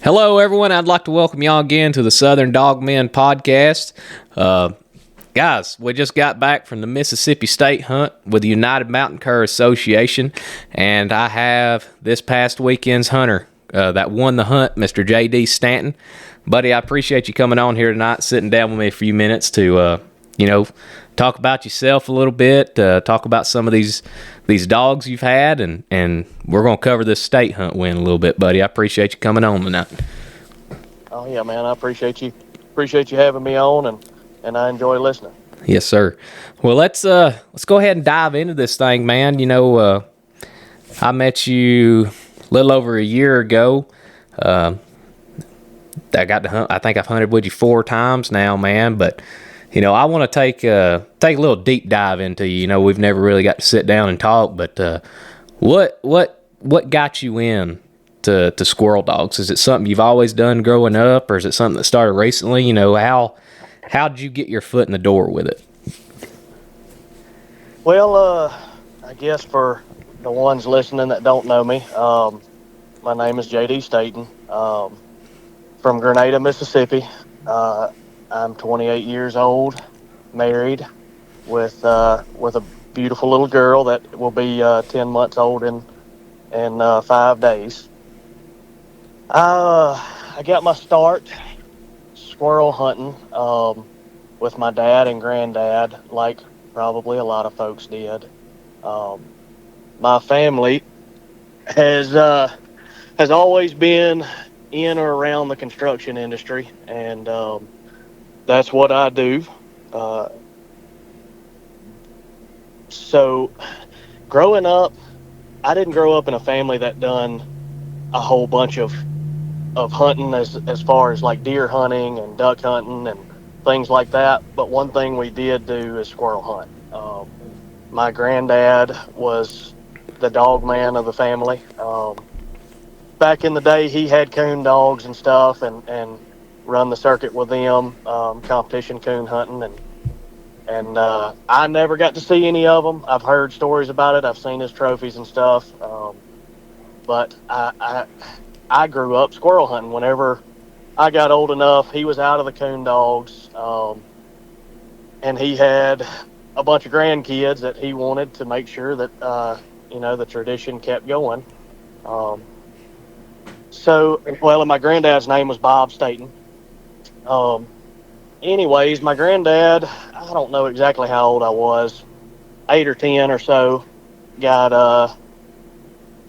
Hello, everyone. I'd like to welcome y'all again to the Southern Dog Men podcast. Guys, we just got back from the Mississippi State hunt with the United Mountain Cur Association, and I have this past weekend's hunter that won the hunt, Mr. J.D. Staten. Buddy, I appreciate you coming on here tonight, sitting down with me a few minutes to, talk about yourself a little bit, talk about some of these dogs you've had, and we're going to cover this state hunt win a little bit, buddy. I appreciate you coming on tonight. Oh yeah, man, I appreciate you having me on, and I enjoy listening. Yes, sir. Well, let's go ahead and dive into this thing, man. I met you a little over a year ago. I got to hunt. I think I've hunted with you 4 times now, man, but I want to take a little deep dive into you. We've never really got to sit down and talk, but what got you in to squirrel dogs? Is it something you've always done growing up, or is it something that started recently? How did you get your foot in the door with it? Well, I guess for the ones listening that don't know me, my name is J.D. Staten, from Grenada, Mississippi. I'm 28 years old, married, with a beautiful little girl that will be 10 months old in 5 days. I got my start squirrel hunting with my dad and granddad, like probably a lot of folks did. My family has always been in or around the construction industry, and that's what I do. So growing up, I didn't grow up in a family that done a whole bunch of hunting as far as like deer hunting and duck hunting and things like that. But one thing we did do is squirrel hunt. My granddad was the dog man of the family. Back in the day, he had coon dogs and stuff, and run the circuit with them, competition coon hunting, and I never got to see any of them. I've heard stories about it. I've seen his trophies and stuff, but I grew up squirrel hunting. Whenever I got old enough, he was out of the coon dogs, and he had a bunch of grandkids that he wanted to make sure that the tradition kept going. And my granddad's name was Bob Staten. Anyways, my granddad, I don't know exactly how old I was, 8 or 10 or so, got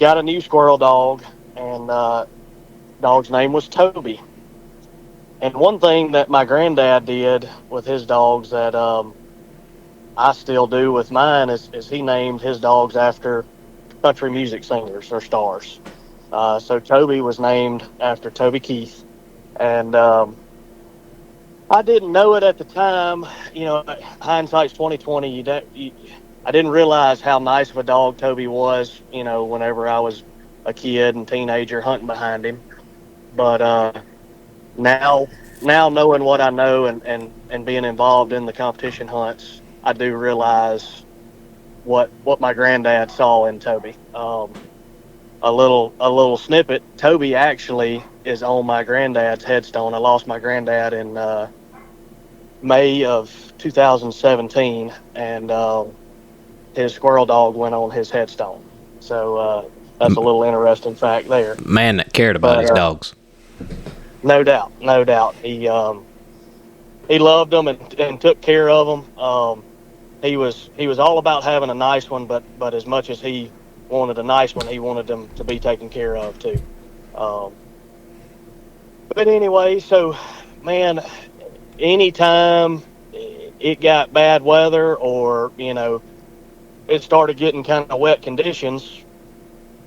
a new squirrel dog, and dog's name was Toby. And one thing that my granddad did with his dogs that I still do with mine is he named his dogs after country music singers or stars. So Toby was named after Toby Keith, and I didn't know it at the time. Hindsight's 2020. I didn't realize how nice of a dog Toby was. Whenever I was a kid and teenager hunting behind him. But now knowing what I know and being involved in the competition hunts, I do realize what my granddad saw in Toby. A little snippet. Toby actually is on my granddad's headstone. I lost my granddad in May of 2017, and his squirrel dog went on his headstone. So that's a little interesting fact there. Man that cared about his dogs. No doubt. He loved them and took care of them. He was all about having a nice one, but as much as he wanted a nice one, he wanted them to be taken care of too. But anyway, so man, anytime it got bad weather or it started getting kind of wet conditions,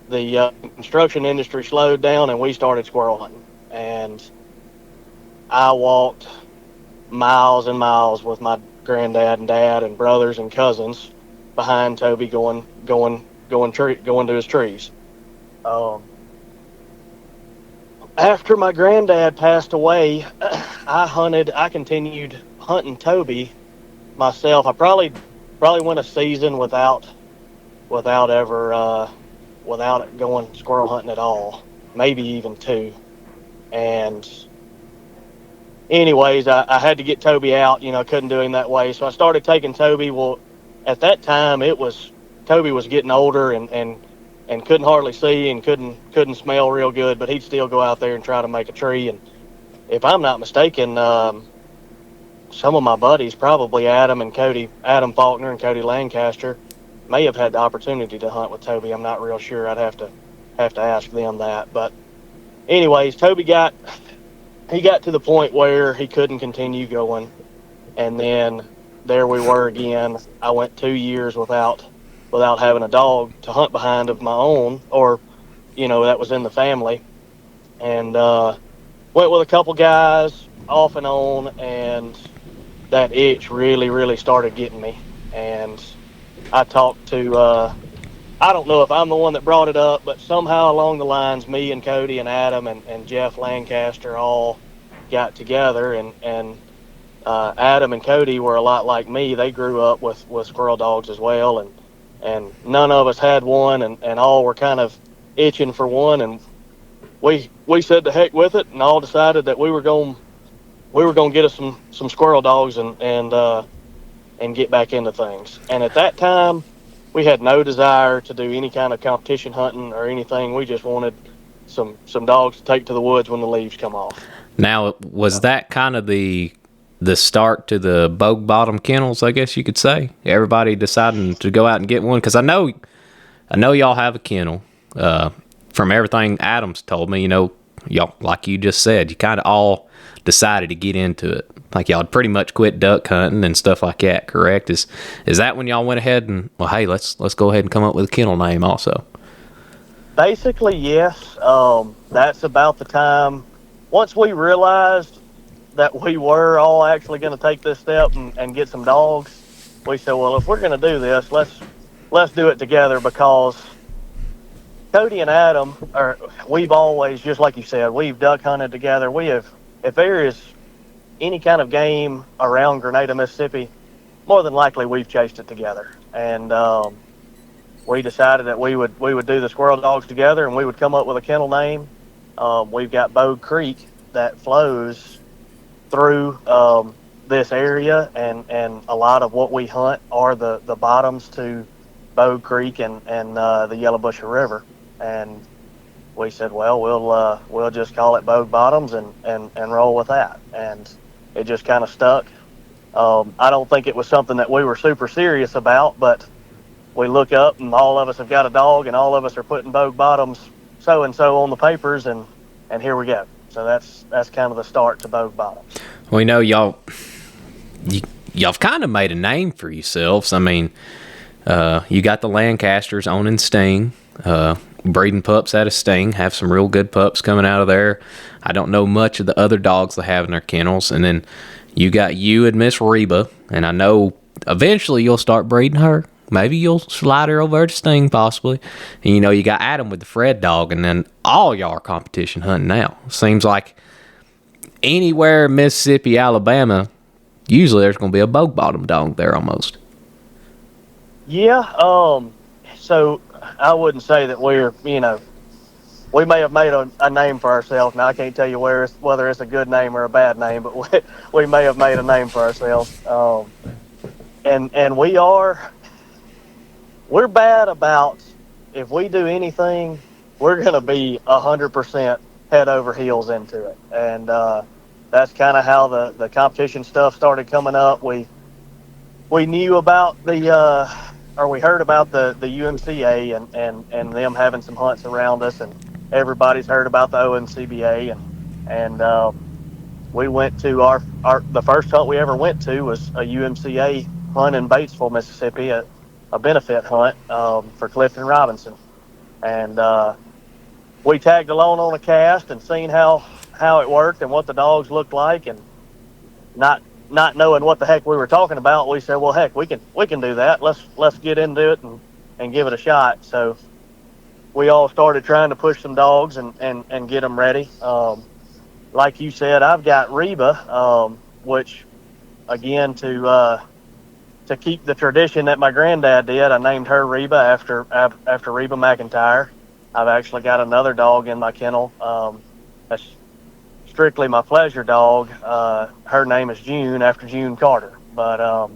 the construction industry slowed down and we started squirrel hunting. And I walked miles and miles with my granddad and dad and brothers and cousins behind Toby going to his trees. After my granddad passed away, I continued hunting Toby myself. I probably went a season without ever without going squirrel hunting at all, maybe even 2. And anyways, I had to get Toby out. Couldn't do him that way, so I started taking Toby. Well, at that time, Toby was getting older and couldn't hardly see and couldn't smell real good, but he'd still go out there and try to make a tree. And if I'm not mistaken, some of my buddies, probably Adam Faulkner and Cody Lancaster, may have had the opportunity to hunt with Toby. I'm not real sure. I'd have to ask them that. But anyways, Toby got to the point where he couldn't continue going, and then there we were again. I went 2 years without having a dog to hunt behind of my own, or that was in the family, and went with a couple guys off and on, and that itch really, really started getting me. And I talked to, I don't know if I'm the one that brought it up, but somehow along the lines, me and Cody and Adam and Jeff Lancaster all got together, and Adam and Cody were a lot like me. They grew up with squirrel dogs as well, and none of us had one, and all were kind of itching for one, and we said the heck with it, and all decided that we were going to get us some squirrel dogs and get back into things. And at that time, we had no desire to do any kind of competition hunting or anything. We just wanted some dogs to take to the woods when the leaves come off. Now, was that kind of the start to the Bogue Bottom Kennels, I guess you could say? Everybody deciding to go out and get one? Because I know y'all have a kennel. From everything Adam's told me, y'all, like you just said, you kind of all decided to get into it. Like y'all had pretty much quit duck hunting and stuff like that, correct? Is that when y'all went ahead and, well, hey, let's go ahead and come up with a kennel name also? Basically, yes. That's about the time. Once we realized that we were all actually going to take this step and get some dogs, we said, well, if we're going to do this, let's do it together, because Cody and Adam we've always, just like you said, we've duck hunted together. If there is any kind of game around Grenada, Mississippi, more than likely we've chased it together. And we decided that we would do the squirrel dogs together, and we would come up with a kennel name. We've got Bogue Creek that flows through this area, and a lot of what we hunt are the bottoms to Bogue Creek and the Yellowbusher River. And we said, well, we'll just call it Bogue Bottoms and roll with that. And it just kind of stuck. I don't think it was something that we were super serious about, but we look up and all of us have got a dog, and all of us are putting Bogue Bottoms so-and-so on the papers, and here we go. So that's kind of the start to Bogue Bottoms. We know y'all kind of made a name for yourselves. I mean, you got the Lancasters owning Sting, breeding pups out of Sting, have some real good pups coming out of there. I don't know much of the other dogs they have in their kennels. And then you got you and Miss Reba, and I know eventually you'll start breeding her. Maybe you'll slide her over to Sting, possibly. And you got Adam with the Fred dog, and then all y'all are competition hunting now. Seems like anywhere in Mississippi, Alabama, usually there's going to be a Bogue Bottom dog there almost. Yeah, so I wouldn't say that we're, we may have made a name for ourselves. Now, I can't tell you whether it's a good name or a bad name, but we may have made a name for ourselves. And we're bad about, if we do anything, we're going to be 100% head over heels into it. And that's kind of how the competition stuff started coming up. We knew about we heard about the UMCA and them having some hunts around us, and everybody's heard about the ONCBA, and we went to the first hunt we ever went to was a UMCA hunt in Batesville, Mississippi, a benefit hunt for Clifton Robinson, and we tagged along on a cast and seen how it worked and what the dogs looked like, and not knowing what the heck we were talking about, we said, well, heck, we can do that. Let's get into it and give it a shot. So we all started trying to push some dogs and get them ready. Like you said, I've got Reba, which again to keep the tradition that my granddad did, I named her Reba after Reba McIntyre. I've actually got another dog in my kennel. strictly my pleasure dog. Her name is June, after June Carter. But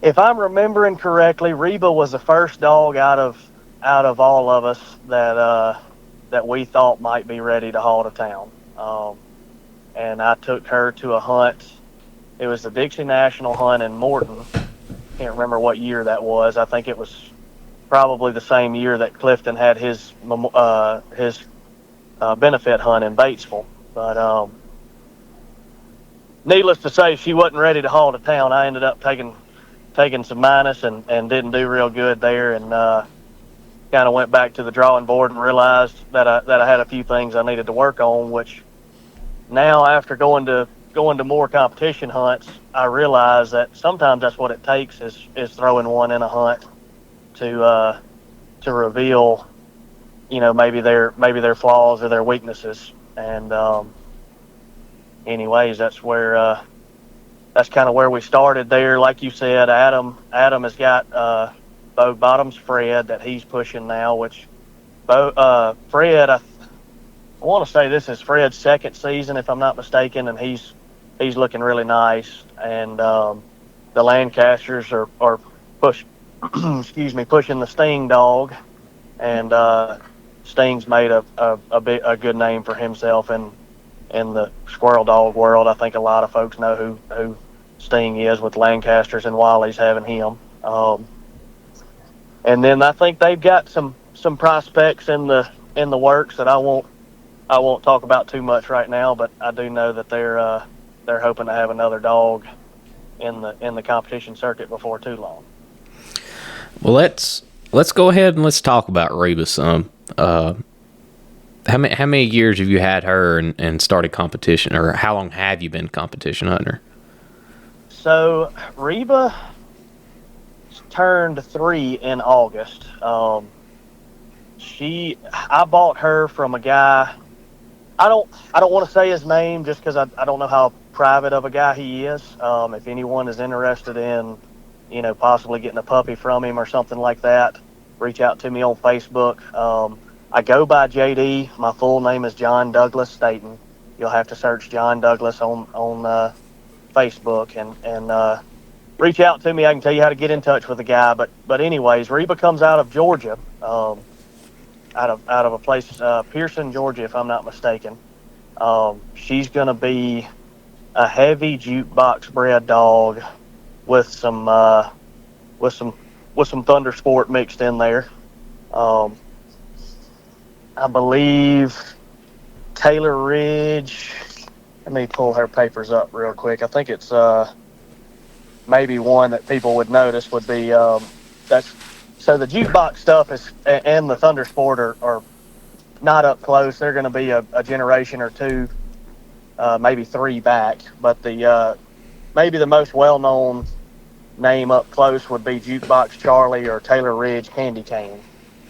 if I'm remembering correctly, Reba was the first dog out of all of us that we thought might be ready to haul to town. And I took her to a hunt. It was the Dixie National hunt in Morton. Can't remember what year that was. I think it was probably the same year that Clifton had his benefit hunt in Batesville. But needless to say, she wasn't ready to haul to town. I ended up taking some minus and didn't do real good there, and kind of went back to the drawing board and realized that I had a few things I needed to work on. Which now, after going to more competition hunts, I realize that sometimes that's what it takes is throwing one in a hunt to reveal, maybe their flaws or their weaknesses. And anyways, that's kind of where we started there. Like you said, Adam has got Bogue Bottom's Fred that he's pushing now, which Fred, I want to say this is Fred's second season, if I'm not mistaken, and he's looking really nice. And the Lancasters are pushing the Sting dog, and Sting's made a good name for himself in the squirrel dog world. I think a lot of folks know who Sting is with Lancasters, and Wally's having him. And then I think they've got some prospects in the works that I won't talk about too much right now, but I do know that they're hoping to have another dog in the competition circuit before too long. Well, let's go ahead and let's talk about Reba some. How many years have you had her and started competition, or how long have you been competition hunter? So Reba turned 3 in August. I bought her from a guy. I don't want to say his name just because I don't know how private of a guy he is. If anyone is interested in, possibly getting a puppy from him or something like that, reach out to me on Facebook. I go by JD. My full name is John Douglas Staten. You'll have to search John Douglas on Facebook and reach out to me. I can tell you how to get in touch with the guy. But anyways, Reba comes out of Georgia, out of a place, Pearson, Georgia, if I'm not mistaken. She's gonna be a heavy jukebox bred dog with some Thunder Sport mixed in there. I believe Taylor Ridge. Let me pull her papers up real quick. I think it's maybe one that people would notice would be that's. So the jukebox stuff and the Thunder Sport are not up close. They're going to be a generation or two, maybe 3 back. But maybe the most well-known name up close would be Jukebox Charlie or Taylor Ridge Candy Cane.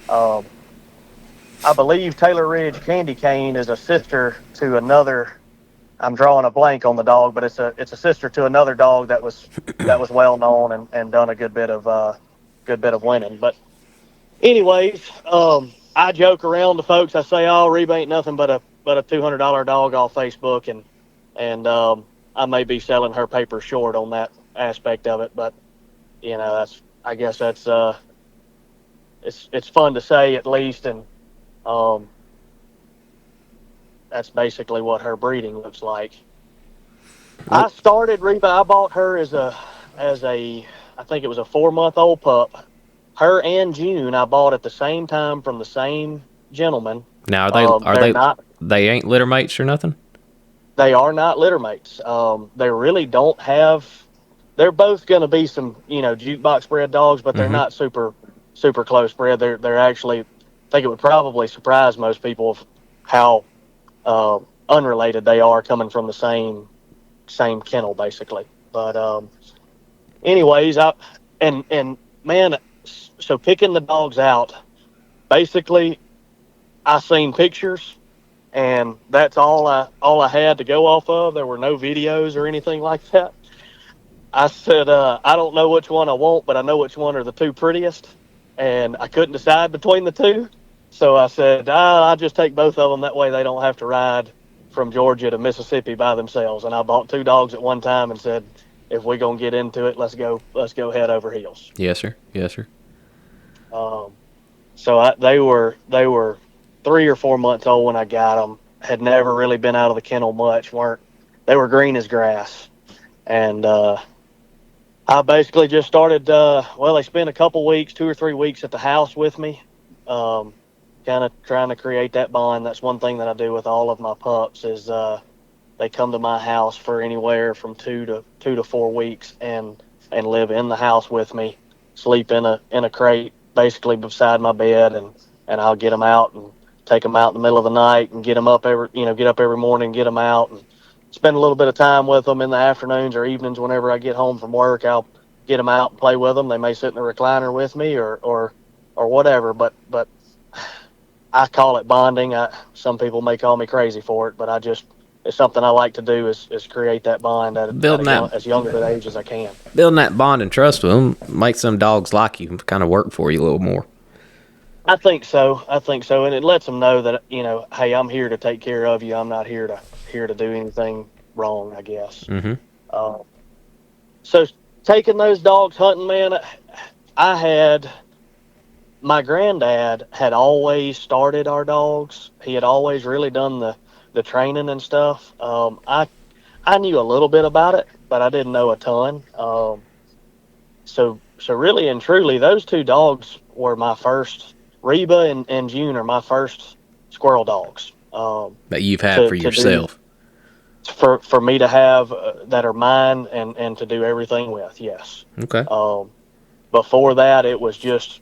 I believe Taylor Ridge Candy Cane is a sister to another. I'm drawing a blank on the dog, but it's a sister to another dog that was well known and done a good bit of winning. But anyways, I joke around to folks. I say, "Oh, Reba ain't nothing but a $200 dog off Facebook," and I may be selling her paper short on that aspect of it. But I guess that's it's fun to say at least, and that's basically what her breeding looks like. I started Reba. I bought her as a I think it was a 4-month-old pup. Her and June I bought at the same time from the same gentleman. Now they ain't litter mates or nothing? They are not litter mates. They really don't have. They're both going to be some jukebox bred dogs, but they're not super close bred. They're actually. I think it would probably surprise most people of how unrelated they are, coming from the same kennel basically. But anyways, so picking the dogs out, basically I seen pictures and that's all I had to go off of. There were no videos or anything like that. I said, I don't know which one I want, but I know which one are the 2 prettiest, and I couldn't decide between the 2. So I said, I'll just take both of them. That way they don't have to ride from Georgia to Mississippi by themselves, and I bought 2 dogs at one time and said, if we're gonna get into it, let's go head over heels. Yes, sir. Yes, sir. So they were 3 or 4 months old when I got them. Had never really been out of the kennel much. They were green as grass, and I basically just started. They spent a couple weeks, 2 or 3 weeks at the house with me, kind of trying to create that bond. That's one thing that I do with all of my pups is they come to my house for anywhere from 2 to 4 weeks and live in the house with me, sleep in a crate basically beside my bed, and I'll get them out and take them out in the middle of the night and get up every morning, get them out and spend a little bit of time with them in the afternoons or evenings. Whenever I get home from work, I'll get them out and play with them. They may sit in the recliner with me or whatever, but I call it bonding. Some people may call me crazy for it, but it's something I like to do is create that bond as young of an age as I can. Building that bond and trust with them makes some dogs like you, kind of work for you a little more. I think so, and it lets them know that hey, I'm here to take care of you. I'm not here to do anything wrong, I guess. Mm-hmm. So taking those dogs hunting, man, my granddad had always started our dogs. He had always really done the training and stuff. I knew a little bit about it, but I didn't know a ton. So really and truly, those 2 dogs were my first. Reba and June are my first squirrel dogs. That you've had for yourself. For me to have that are mine and to do everything with, yes. Okay. Before that, it was just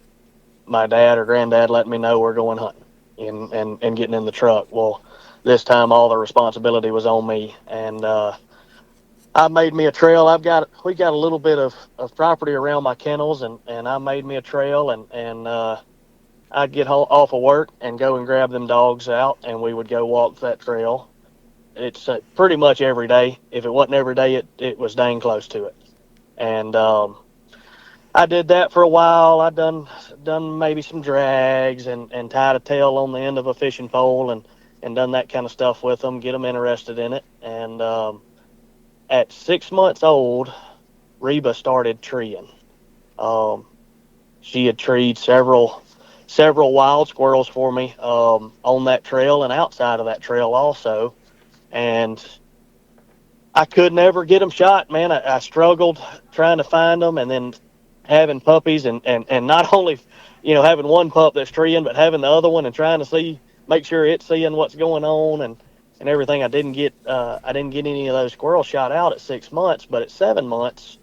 my dad or granddad letting me know we're going hunting and getting in the truck. Well, this time all the responsibility was on me, and I made me a trail. We got a little bit of property around my kennels, and I made me a trail, and I'd get off of work and go and grab them dogs out, and we would go walk that trail. It's pretty much every day. If it wasn't every day, it was dang close to it. And I did that for a while. I done maybe some drags and tied a tail on the end of a fishing pole and done that kind of stuff with them, get them interested in it. And at 6 months old, Reba started treeing. She had treed several wild squirrels for me on that trail and outside of that trail also. And I could never get them shot, man. I struggled trying to find them, and then having puppies and not only, having one pup that's treeing, but having the other one and trying to make sure it's seeing what's going on and everything. I didn't get any of those squirrels shot out at 6 months, but at 7 months,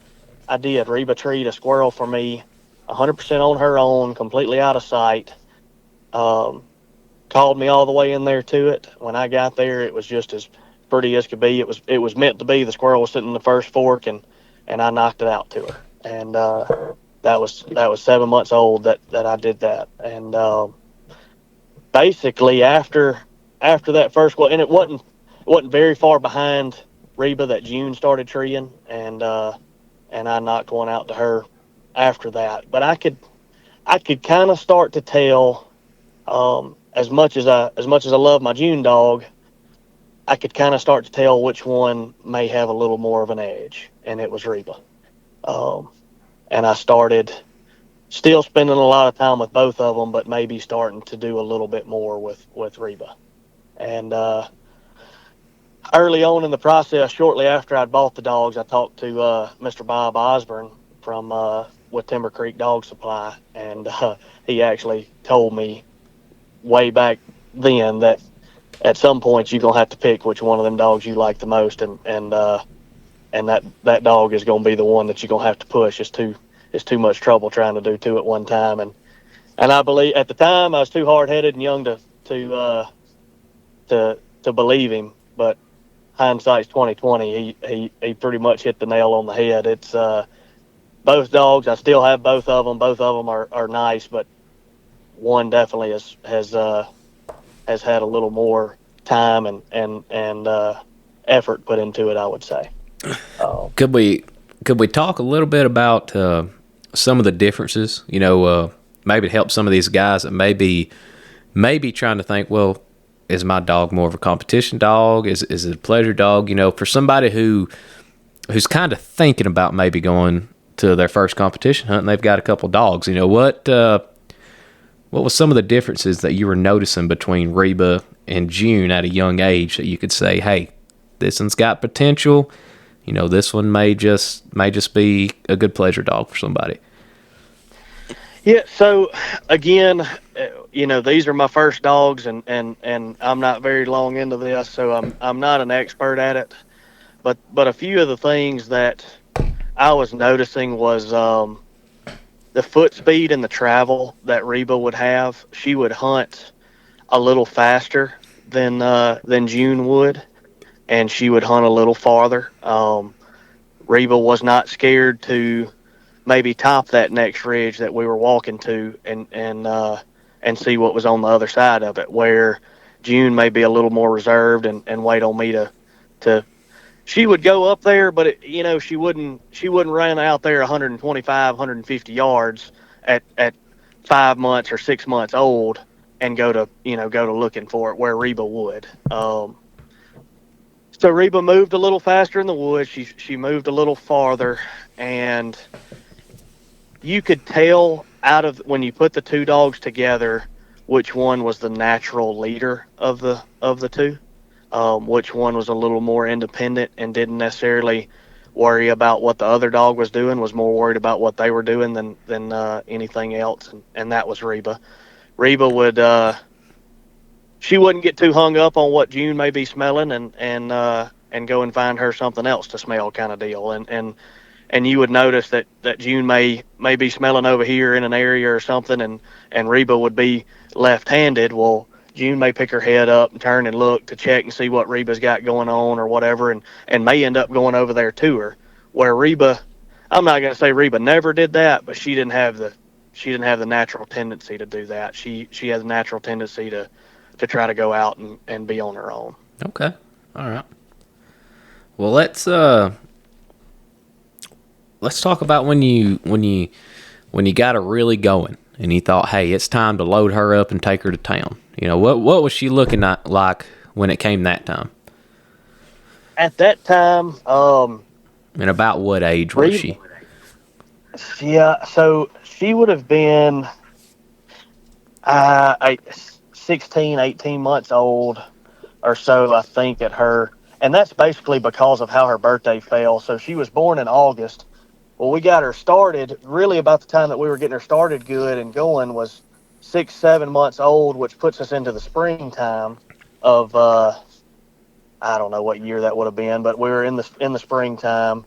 I did. Reba treed a squirrel for me 100% on her own, completely out of sight. Called me all the way in there to it. When I got there, it was just as pretty as could be. It was meant to be. The squirrel was sitting in the first fork, and I knocked it out to her. And that was 7 months old that I did that. And basically after that first one, and it wasn't very far behind Reba that June started treeing, and I knocked one out to her after that. But I could kind of start to tell, as much as I love my June dog, I could kind of start to tell which one may have a little more of an edge, and it was Reba. And I started still spending a lot of time with both of them, but maybe starting to do a little bit more with Reba. And early on in the process, shortly after I'd bought the dogs, I talked to Mr. Bob Osborne from with Timber Creek Dog Supply, and he actually told me way back then that at some point you're gonna have to pick which one of them dogs you like the most, and that dog is gonna be the one that you're gonna have to push. It's too much trouble trying to do two at one time, and I believe at the time I was too hard-headed and young to believe him, but hindsight's 20/20. He pretty much hit the nail on the head. It's both dogs. I still have both of them. Both of them are nice, but one definitely has had a little more time and effort put into it, I would say. Could we talk a little bit about some of the differences? Maybe to help some of these guys that may be trying to think, well, is my dog more of a competition dog? Is it a pleasure dog? For somebody who's kind of thinking about maybe going to their first competition hunt and they've got a couple dogs, what was some of the differences that you were noticing between Reba and June at a young age that you could say, hey, this one's got potential. This one may just be a good pleasure dog for somebody. Yeah. So again, these are my first dogs, and I'm not very long into this, so I'm not an expert at it. But a few of the things that I was noticing was the foot speed and the travel that Reba would have. She would hunt a little faster than June would, and she would hunt a little farther. Reba was not scared to maybe top that next ridge that we were walking to and see what was on the other side of it, where June may be a little more reserved and wait on me to she would go up there, but she wouldn't run out there 125, 150 yards at 5 months or 6 months old and go to looking for it, where Reba would. So Reba moved a little faster in the woods. She moved a little farther, and you could tell out of when you put the two dogs together which one was the natural leader of the two. Which one was a little more independent and didn't necessarily worry about what the other dog was doing, was more worried about what they were doing than anything else, and that was Reba. Reba would she wouldn't get too hung up on what June may be smelling and go and find her something else to smell, kind of deal. And you would notice that June may be smelling over here in an area or something, and Reba would be left-handed. Well, June may pick her head up and turn and look to check and see what Reba's got going on or whatever, and may end up going over there to her. Where Reba, I'm not going to say Reba never did that, but she didn't have the natural tendency to do that. She has a natural tendency to try to go out and be on her own. Okay. All right. Well, let's talk about when you got her really going and you thought, hey, it's time to load her up and take her to town. What was she looking like when it came that time? At that time, and about what age was she? Yeah, so she would have been 16, 18 months old or so, I think, at her. And that's basically because of how her birthday fell. So she was born in August. Well, we got her started really about the time that we were getting her started good and going was 6, 7 months old, which puts us into the springtime of, I don't know what year that would have been, but we were in the springtime.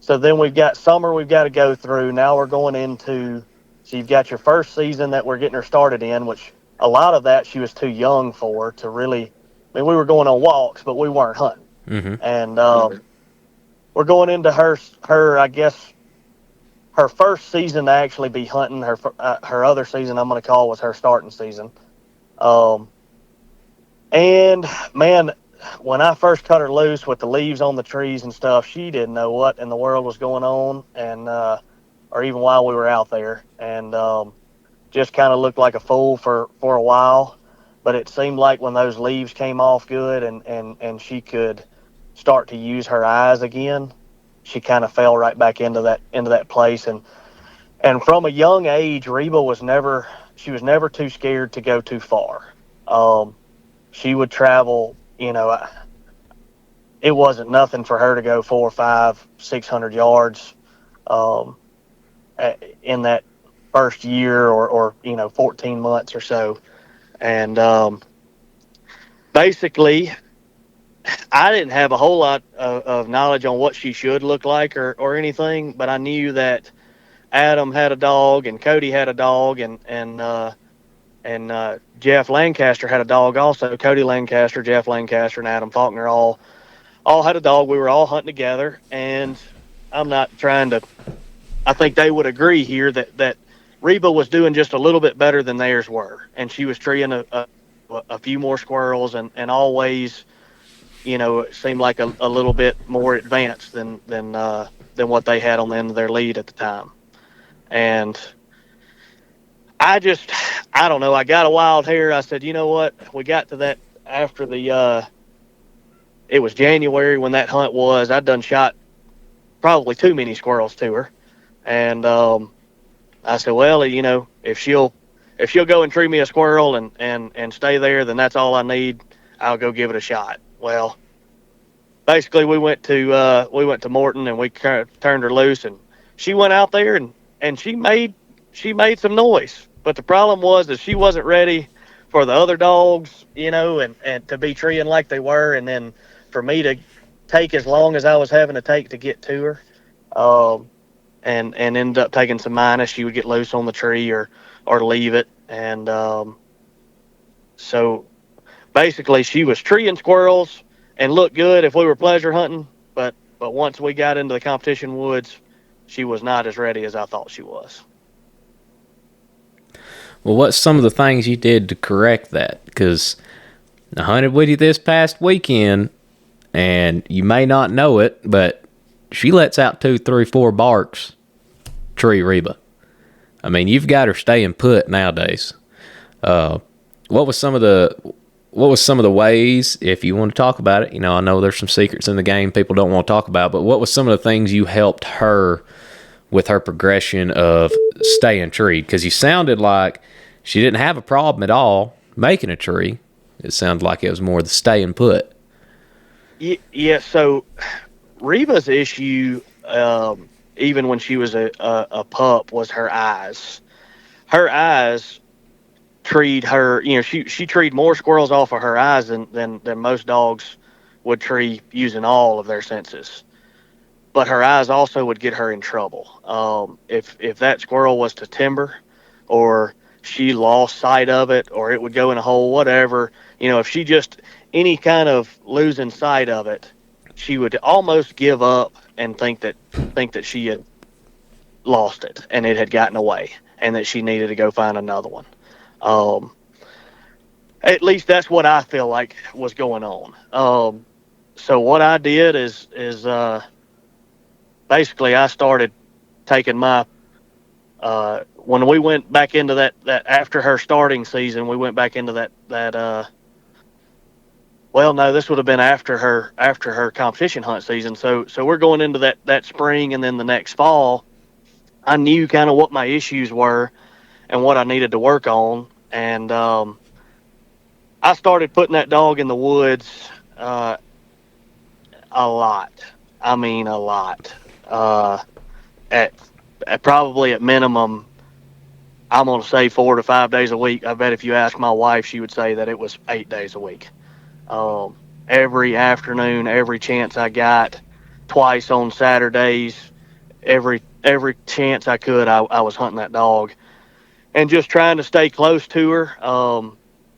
So then we've got summer we've got to go through. Now we're going into, so you've got your first season that we're getting her started in, which a lot of that she was too young for to really, we were going on walks, but we weren't hunting. Mm-hmm. And we're going into her, I guess, her first season to actually be hunting. Her other season I'm going to call was her starting season. And man, when I first cut her loose with the leaves on the trees and stuff, she didn't know what in the world was going on, and or even while we were out there, and just kind of looked like a fool for a while. But it seemed like when those leaves came off good and she could start to use her eyes again, she kind of fell right back into that place. And from a young age, Reba was never too scared to go too far. She would travel, it wasn't nothing for her to go 400, 500, 600 yards in that first year or 14 months or so. And basically, I didn't have a whole lot of knowledge on what she should look like or anything, but I knew that Adam had a dog and Cody had a dog and Jeff Lancaster had a dog also. Cody Lancaster, Jeff Lancaster, and Adam Faulkner all had a dog. We were all hunting together, and I'm not trying to. I think they would agree here that Reba was doing just a little bit better than theirs were, and she was treeing a few more squirrels and always, it seemed like a little bit more advanced than what they had on the end of their lead at the time. And I don't know, I got a wild hair. I said, you know what? We got to that after the it was January when that hunt was. I'd done shot probably too many squirrels to her, and I said, well, if she'll go and tree me a squirrel and stay there, then that's all I need. I'll go give it a shot. Well, basically we went to Morton and we kind of turned her loose, and she went out there and she made some noise. But the problem was that she wasn't ready for the other dogs, and to be treeing like they were, and then for me to take as long as I was having to take to get to her. And ended up taking some minus. She would get loose on the tree or leave it. And so basically she was treeing squirrels and looked good if we were pleasure hunting, but once we got into the competition woods, she was not as ready as I thought she was. Well, what's some of the things you did to correct that? Because I hunted with you this past weekend, and you may not know it, but she lets out 2, 3, 4 barks, tree Reba. I mean, you've got her staying put nowadays. What was some of the ways, if you want to talk about it? I know there's some secrets in the game people don't want to talk about, but what was some of the things you helped her with her progression of staying treed? Because you sounded like she didn't have a problem at all making a tree. It sounded like it was more the staying put. Yeah. So Reba's issue, even when she was a pup, was her eyes. Her eyes treed her. She treed more squirrels off of her eyes than most dogs would tree using all of their senses. But her eyes also would get her in trouble. If that squirrel was to timber, or she lost sight of it, or it would go in a hole, whatever. If she just any kind of losing sight of it, she would almost give up and think that she had lost it and it had gotten away, and that she needed to go find another one. At least that's what I feel like was going on. So what I did is basically I started taking my when we went back into that after her starting season, we went back into that well, no, this would have been after her competition hunt season. So we're going into that spring, and then the next fall, I knew kind of what my issues were and what I needed to work on. And I started putting that dog in the woods a lot. I mean, a lot. At probably at minimum, I'm going to say 4 to 5 days a week. I bet if you ask my wife, she would say that it was 8 days a week. Every afternoon, every chance I got, twice on Saturdays, every chance I could, I was hunting that dog, and just trying to stay close to her.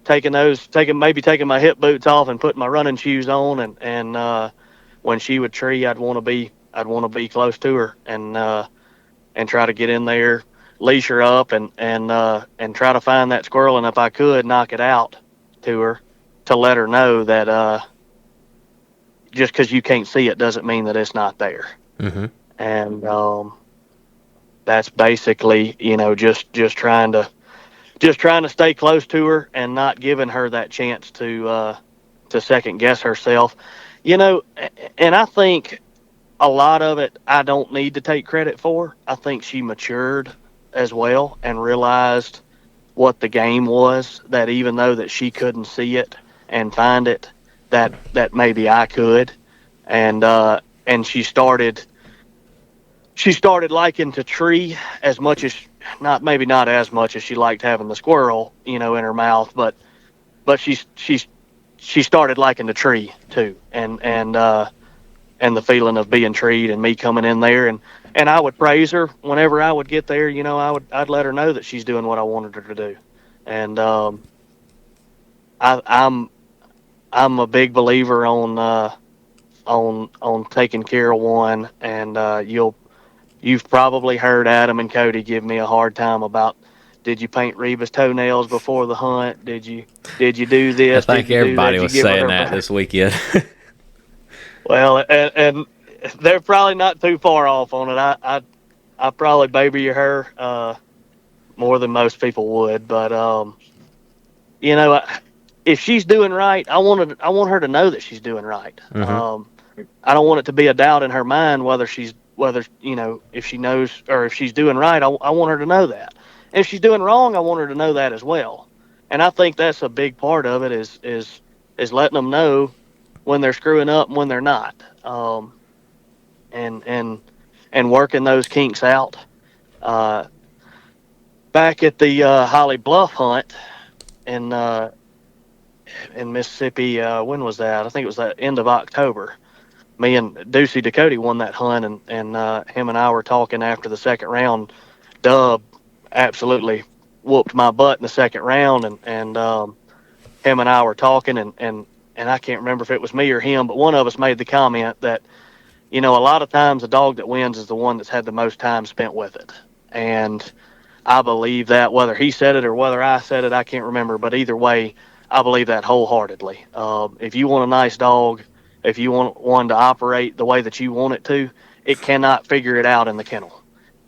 Taking my hip boots off and putting my running shoes on, and when she would tree, I'd want to be close to her, and try to get in there, leash her up, and try to find that squirrel, and if I could, knock it out to her, to let her know that just because you can't see it doesn't mean that it's not there. Mm-hmm. And that's basically, just trying to stay close to her and not giving her that chance to second guess herself. And I think a lot of it I don't need to take credit for. I think she matured as well and realized what the game was, that even though that she couldn't see it and find it, that maybe I could. And she started liking to tree as much as, maybe not as much as she liked having the squirrel, in her mouth, but she started liking the tree too. And the feeling of being treed and me coming in there, and I would praise her whenever I would get there. I'd let her know that she's doing what I wanted her to do. And I'm a big believer on taking care of one, and you've probably heard Adam and Cody give me a hard time about, did you paint Reba's toenails before the hunt? Did you do this? I think everybody was saying that this weekend. Well, and they're probably not too far off on it. I probably baby her more than most people would, but if she's doing right, I want her to know that she's doing right. Mm-hmm. I don't want it to be a doubt in her mind whether if she knows or if she's doing right. I want her to know that. And if she's doing wrong, I want her to know that as well. And I think that's a big part of it is letting them know when they're screwing up and when they're not, and working those kinks out. Uh, Back at the Holly Bluff hunt in Mississippi, when was that? I think it was the end of October. Me and Ducey Ducote won that hunt, and him and I were talking after the second round. Dub absolutely whooped my butt in the second round, and him and I were talking, and I can't remember if it was me or him, but one of us made the comment that, a lot of times the dog that wins is the one that's had the most time spent with it. And I believe that, whether he said it or whether I said it, I can't remember, but either way, I believe that wholeheartedly. If you want a nice dog, if you want one to operate the way that you want it to, it cannot figure it out in the kennel,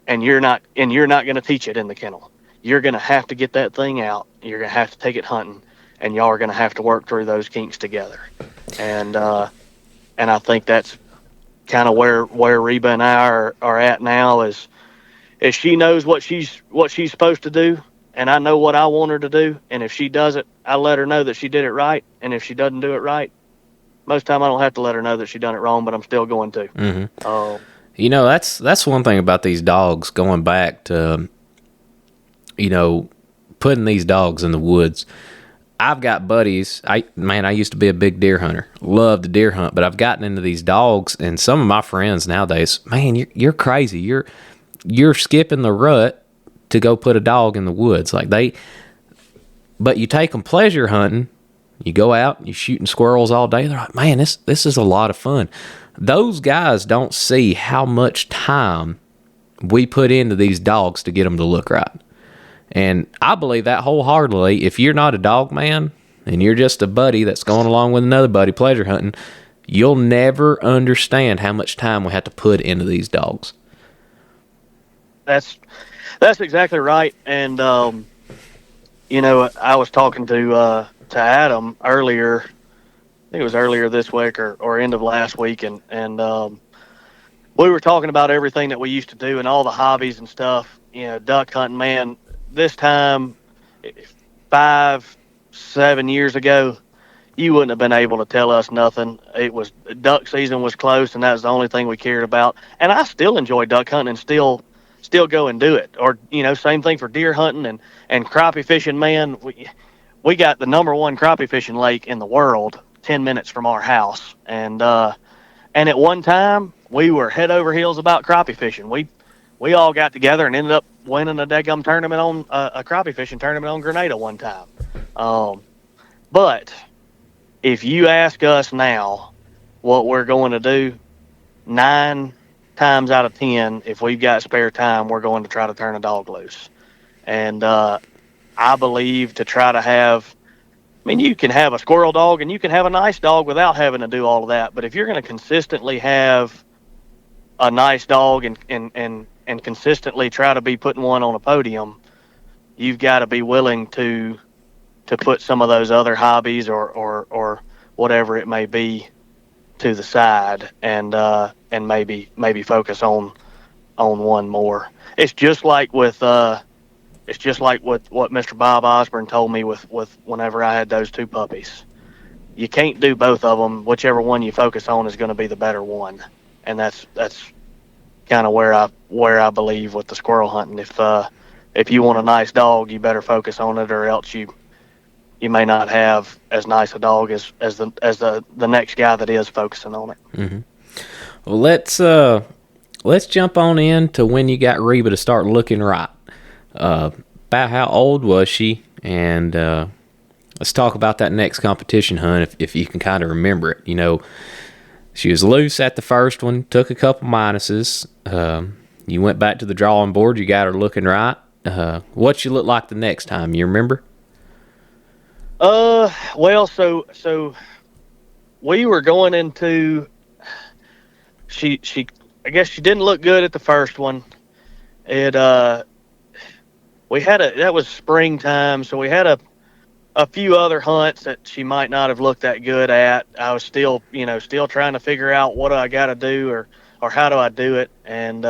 and you're not going to teach it in the kennel. You're going to have to get that thing out. You're going to have to take it hunting, and y'all are going to have to work through those kinks together. And I think that's kind of where Reba and I are at now. Is she knows what she's supposed to do, and I know what I want her to do. And if she does it, I let her know that she did it right. And if she doesn't do it right, most time I don't have to let her know that she done it wrong, but I'm still going to. Mm-hmm. That's one thing about these dogs, going back to, putting these dogs in the woods. I've got buddies. I used to be a big deer hunter. Loved to deer hunt, but I've gotten into these dogs, and some of my friends nowadays, man, you're crazy. You're skipping the rut to go put a dog in the woods. But you take them pleasure hunting. You go out, you're shooting squirrels all day. They're like, man, this is a lot of fun. Those guys don't see how much time we put into these dogs to get them to look right. And I believe that wholeheartedly. If you're not a dog man and you're just a buddy that's going along with another buddy pleasure hunting, you'll never understand how much time we have to put into these dogs. That's exactly right. And I was talking to Adam earlier. I think it was earlier this week or end of last week, and we were talking about everything that we used to do and all the hobbies and stuff. Duck hunting, man. This time, 5-7 years ago, you wouldn't have been able to tell us nothing. It was duck season was close, and that was the only thing we cared about. And I still enjoy duck hunting and still go and do it. Or same thing for deer hunting and crappie fishing. Man, we got the number one crappie fishing lake in the world 10 minutes from our house, and at one time we were head over heels about crappie fishing. We all got together and ended up winning a daggum tournament on a crappie fishing tournament on Grenada one time. But if you ask us now what we're going to do, 9 times out of 10, if we've got spare time, we're going to try to turn a dog loose. And I believe to try to have, you can have a squirrel dog and you can have a nice dog without having to do all of that. But if you're going to consistently have a nice dog and consistently try to be putting one on a podium, you've got to be willing to put some of those other hobbies or whatever it may be to the side and maybe focus on one more. It's just like with what Mr. Bob Osborne told me with whenever I had those 2 puppies. You can't do both of them. Whichever one you focus on is going to be the better one. And that's kind of where I believe with the squirrel hunting. If you want a nice dog, you better focus on it, or else you may not have as nice a dog as the next guy that is focusing on it. Mm-hmm. Well, let's jump on in to when you got Reba to start looking right. About how old was she? And let's talk about that next competition hunt if you can kind of remember it. She was loose at the first one, took a couple minuses. You went back to the drawing board. You got her looking right. What she looked like the next time, you remember? Well, so we were going into, she I guess she didn't look good at the first one. That was springtime, so we had a few other hunts that she might not have looked that good at. I was still, still trying to figure out what do I got to do or how do I do it. And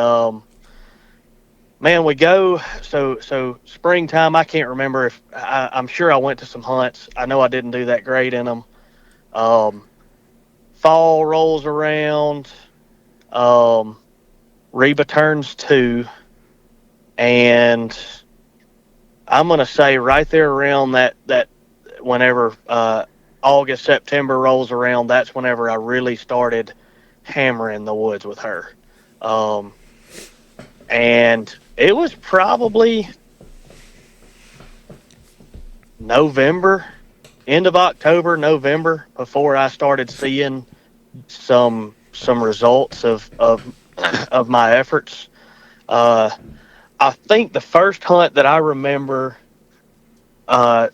man, we go so springtime. I can't remember if I'm sure I went to some hunts. I know I didn't do that great in them. Um, Fall rolls around. Reba turns 2, and I'm gonna say right there around that whenever August, September rolls around, that's whenever I really started hammering the woods with her. Um, and it was probably November, end of October, November, before I started seeing some results of my efforts. I think the first hunt that I remember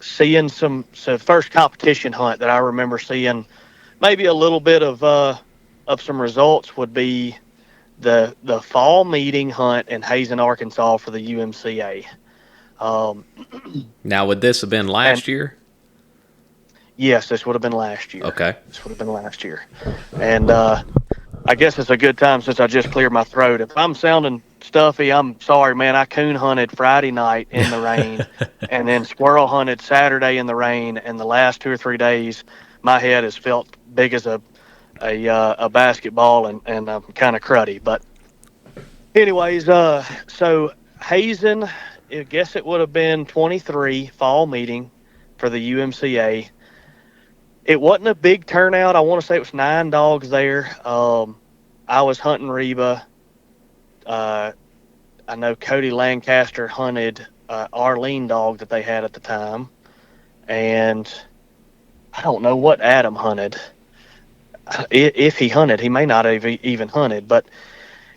seeing so first competition hunt that I remember seeing maybe a little bit of some results would be the fall meeting hunt in Hazen, Arkansas for the UMCA. Um, Now, would this have been and last year? yes, this would have been last year. Okay. This would have been last year. And I guess it's a good time since I just cleared my throat. If I'm sounding stuffy, I'm sorry, man. I coon hunted Friday night in the rain and then squirrel hunted Saturday in the rain. And the last 2 or 3 days, my head has felt big as a basketball and I'm kind of cruddy. But anyways, so Hazen, I guess it would have been 23 fall meeting for the UMCA. It wasn't a big turnout. I want to say it was 9 dogs there. I was hunting Reba. I know Cody Lancaster hunted Arlene dog that they had at the time. And I don't know what Adam hunted. If he hunted, he may not have even hunted. But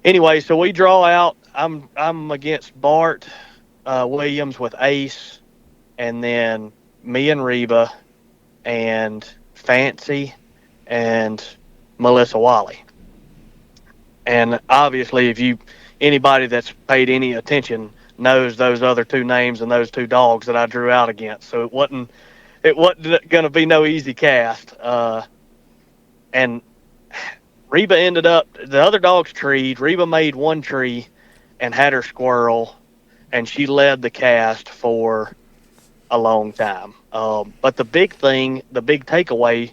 anyway, so we draw out. I'm against Bart Williams with Ace, and then me and Reba and Fancy and Melissa Wiley. And obviously, if anybody that's paid any attention knows those other 2 names and those 2 dogs that I drew out against. So it wasn't going to be no easy cast. And Reba ended up, the other dogs treed. Reba made 1 tree and had her squirrel, and she led the cast for a long time. But the big takeaway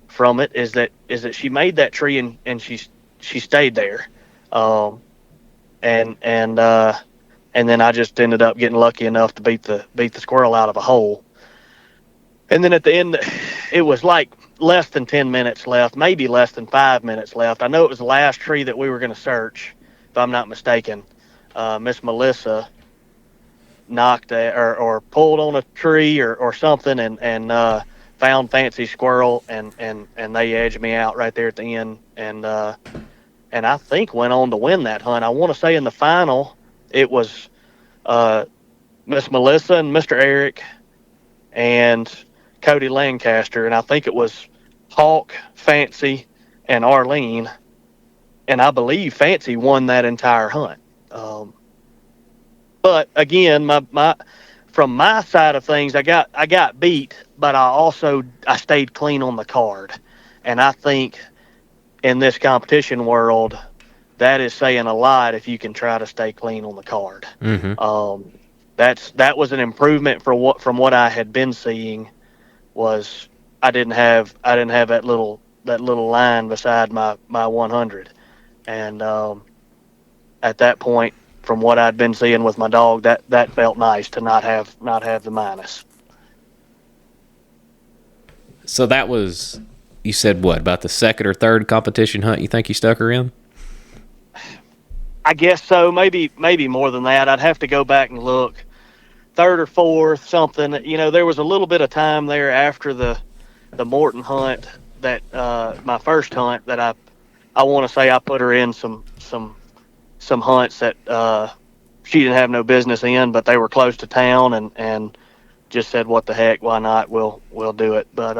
from it is that she made that tree and she stayed there. And then I just ended up getting lucky enough to beat the squirrel out of a hole. And then at the end, it was like less than 10 minutes left, maybe less than 5 minutes left. I know it was the last tree that we were going to search, if I'm not mistaken. Miss Melissa knocked or pulled on a tree or something and found Fancy squirrel and they edged me out right there at the end and I think went on to win that hunt. I want to say in the final it was Miss Melissa and Mr. Eric and Cody Lancaster, and I think it was Hawk, Fancy, and Arlene, and I believe Fancy won that entire hunt. But again, my from my side of things, I got beat, but I stayed clean on the card, and I think in this competition world, that is saying a lot if you can try to stay clean on the card. Mm-hmm. That was an improvement from what I had been seeing. Was I didn't have that little line beside my 100, and at that point, from what I'd been seeing with my dog, that felt nice to not have the minus. So that was, you said what, about the second or third competition hunt you think you stuck her in? I guess so. Maybe more than that. I'd have to go back and look. Third or fourth, something. There was a little bit of time there after the Morton hunt that my first hunt that I want to say I put her in some hunts that she didn't have no business in, but they were close to town and just said, what the heck, why not? We'll do it. But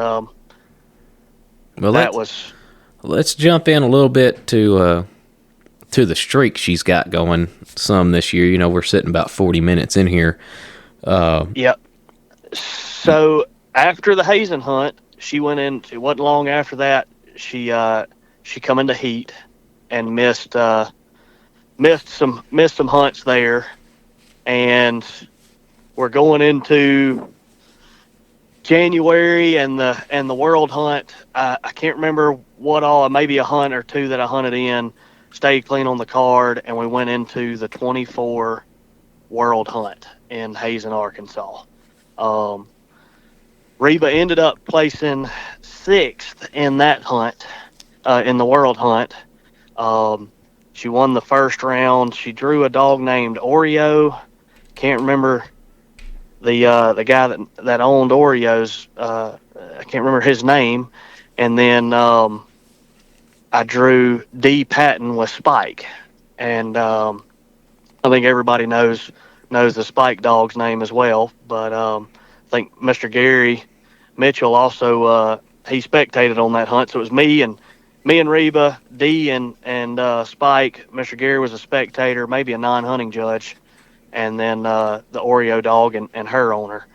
let's jump in a little bit to the streak she's got going some this year. We're sitting about 40 minutes in here. Yep. So After the hazing hunt, she went in. It wasn't long after that. She come into heat and missed some hunts there, and we're going into January and the world hunt. I can't remember what all. Maybe a hunt or two that I hunted in. Stayed clean on the card, and we went into the 24 world hunt in Hazen, Arkansas. Um, Reba ended up placing sixth in that hunt, in the world hunt. Um, she won the first round. She drew a dog named Oreo. Can't remember the guy that owned Oreos. I can't remember his name. And then I drew D Patton with Spike, and I think everybody knows the Spike dog's name as well. But I think Mr. Gary Mitchell also he spectated on that hunt. So it was me and Reba, D and Spike. Mr. Gary was a spectator, maybe a non-hunting judge, and then the Oreo dog and her owner.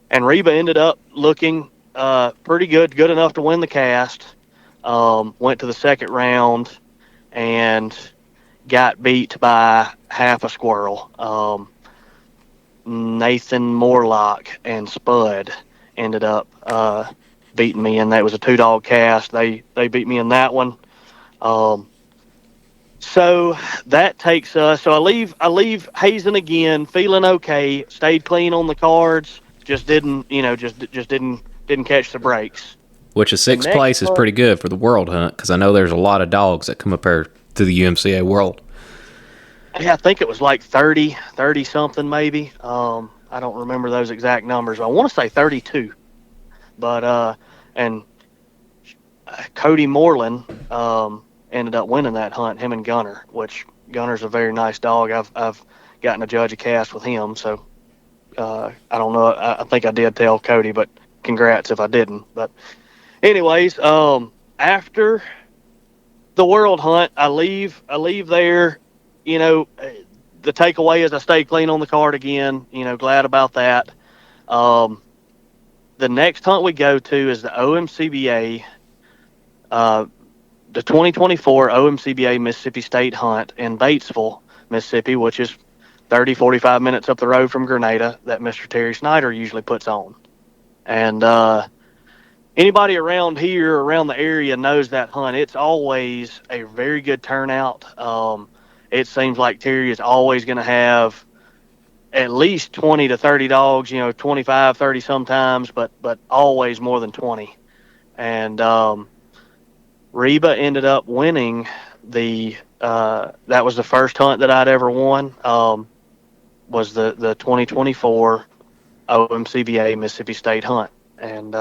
And Reba ended up looking pretty good enough to win the cast. Went to the second round and got beat by half a squirrel. Nathan Morlock and Spud ended up beating me, and that was a 2-dog cast. They beat me in that one. So that takes us. So I leave Hazen again, feeling okay. Stayed clean on the cards. Just didn't didn't catch the breaks. Which is sixth place is pretty good for the world hunt, because I know there's a lot of dogs that come up here to the UMCA World. Yeah, I think it was like 30 something maybe. I don't remember those exact numbers. I want to say 32. But and Cody Moreland ended up winning that hunt. Him and Gunner, which Gunner's a very nice dog. I've gotten to judge a cast with him, so I don't know. I think I did tell Cody, but congrats if I didn't. But anyways, after the world hunt, I leave there. You know, the takeaway is I stayed clean on the card again. You know, glad about that. The next hunt we go to is the OMCBA, the 2024 OMCBA Mississippi State Hunt in Batesville, Mississippi, which is 45 minutes up the road from Grenada, that Mr. Terry Snyder usually puts on. And anybody around here, around the area, knows that hunt. It's always a very good turnout. It seems like Terry is always going to have at least 20 to 30 dogs, 25, 30 sometimes, but always more than 20. And Reba ended up winning that was the first hunt that I'd ever won, was the 2024 OMCBA Mississippi State Hunt. And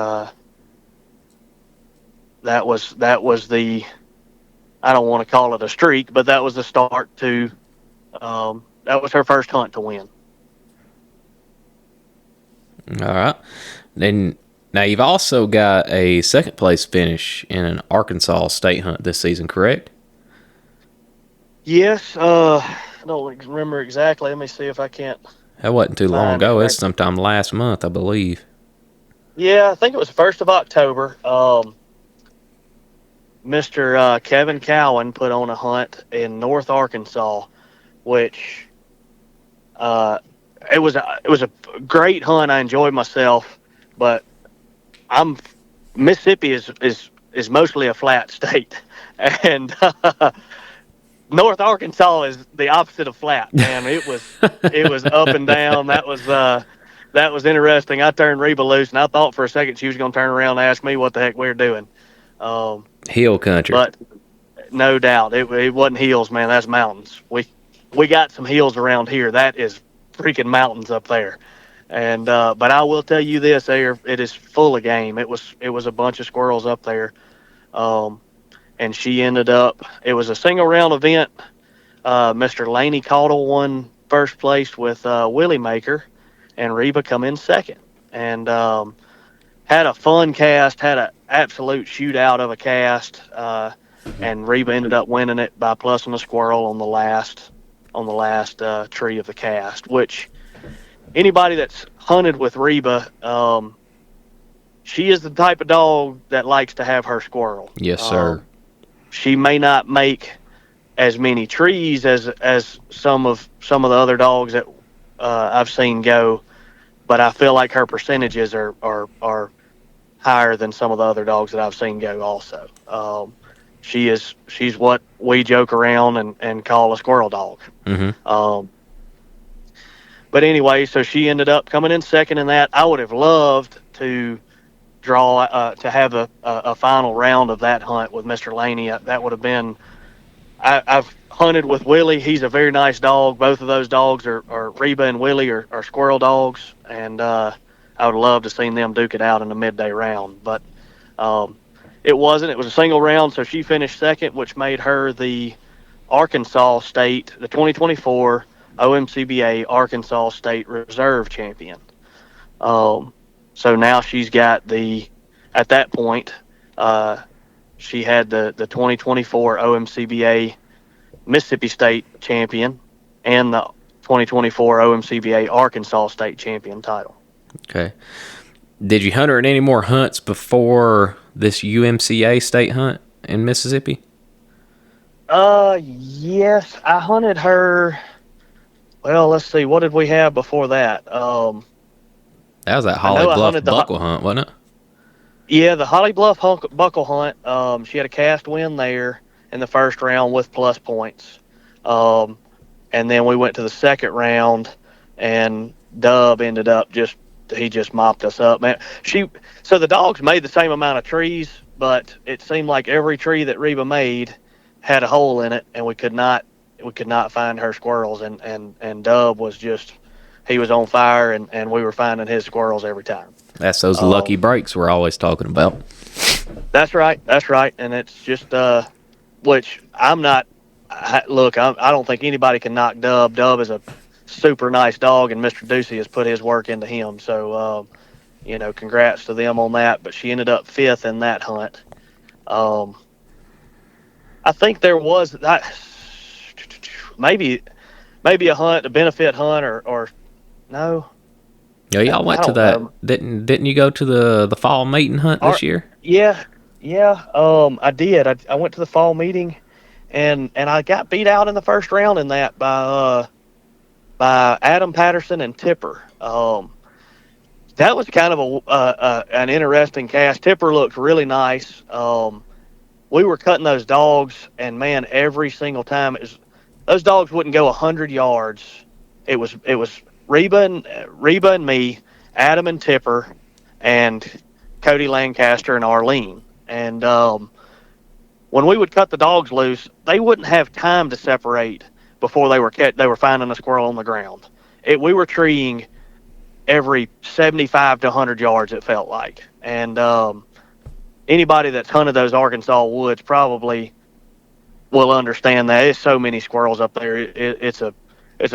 that was the, I don't want to call it a streak, but that was the start to, that was her first hunt to win. All right. Then now you've also got a second place finish in an Arkansas state hunt this season, correct? Yes. I don't remember exactly. Let me see if I can't. That wasn't too long ago. It's sometime last month, I believe. Yeah, I think it was 1st of October. Mr. Kevin Cowan put on a hunt in North Arkansas, which it was a great hunt. I enjoyed myself, but Mississippi is mostly a flat state, and North Arkansas is the opposite of flat. Man, it was up and down. That was interesting. I turned Reba loose, and I thought for a second she was going to turn around and ask me what the heck we were doing. Hill country, but no doubt it wasn't hills, man. That's mountains. We got some hills around here. That is freaking mountains up there. And but I will tell you this: it is full of game. It was a bunch of squirrels up there. And she ended up. It was a single round event. Mr. Laney Caudle won first place with Willie Maker, and Reba come in second. And had a fun cast, had an absolute shootout of a cast, and Reba ended up winning it by plussing a squirrel on the last tree of the cast. Which anybody that's hunted with Reba, she is the type of dog that likes to have her squirrel. Yes, sir. She may not make as many trees as some of the other dogs that I've seen go, but I feel like her percentages are higher than some of the other dogs that I've seen go also. She's what we joke around and call a squirrel dog. Mm-hmm. But anyway, so she ended up coming in second in that. I would have loved to draw to have a final round of that hunt with Mr. Laney. That would have been. I've hunted with Willie. He's a very nice dog. Both of those dogs are Reba and Willie are squirrel dogs, and I would love to seen them duke it out in the midday round. But it wasn't. It was a single round, so she finished second, which made her the Arkansas State, the 2024 OMCBA Arkansas State Reserve Champion. So now she's got at that point, she had the 2024 OMCBA Mississippi State Champion and the 2024 OMCBA Arkansas State Champion title. Okay. Did you hunt her in any more hunts before this UMCA state hunt in Mississippi? Yes, I hunted her. Well, let's see. What did we have before that? That was that Holly Bluff buckle hunt, wasn't it? Yeah, the Holly Bluff buckle hunt. She had a cast win there in the first round with plus points. And then we went to the second round, and Dub ended up he just mopped us up, man. So the dogs made the same amount of trees, but it seemed like every tree that Reba made had a hole in it, and we could not find her squirrels. And Dub was he was on fire, and we were finding his squirrels every time. That's those lucky breaks we're always talking about. That's right. And it's just, which I'm not, look, I don't think anybody can knock Dub. Dub is a super nice dog, and Mr. Ducey has put his work into him. So, congrats to them on that. But she ended up fifth in that hunt. I think there was maybe a hunt, a benefit hunt, or no. Yeah, y'all went to that. Didn't you go to the fall meeting hunt this year? Yeah. I did. I went to the fall meeting, and I got beat out in the first round in that by Adam Patterson and Tipper. That was kind of an interesting cast. Tipper looked really nice. We were cutting those dogs, and man, every single time those dogs wouldn't go 100 yards. It was Reba and me, Adam and Tipper, and Cody Lancaster and Arlene. And when we would cut the dogs loose, they wouldn't have time to separate before they were finding a squirrel on the ground. We were treeing every 75 to 100 yards, it felt like. And anybody that's hunted those Arkansas woods probably will understand that. There's so many squirrels up there. It's a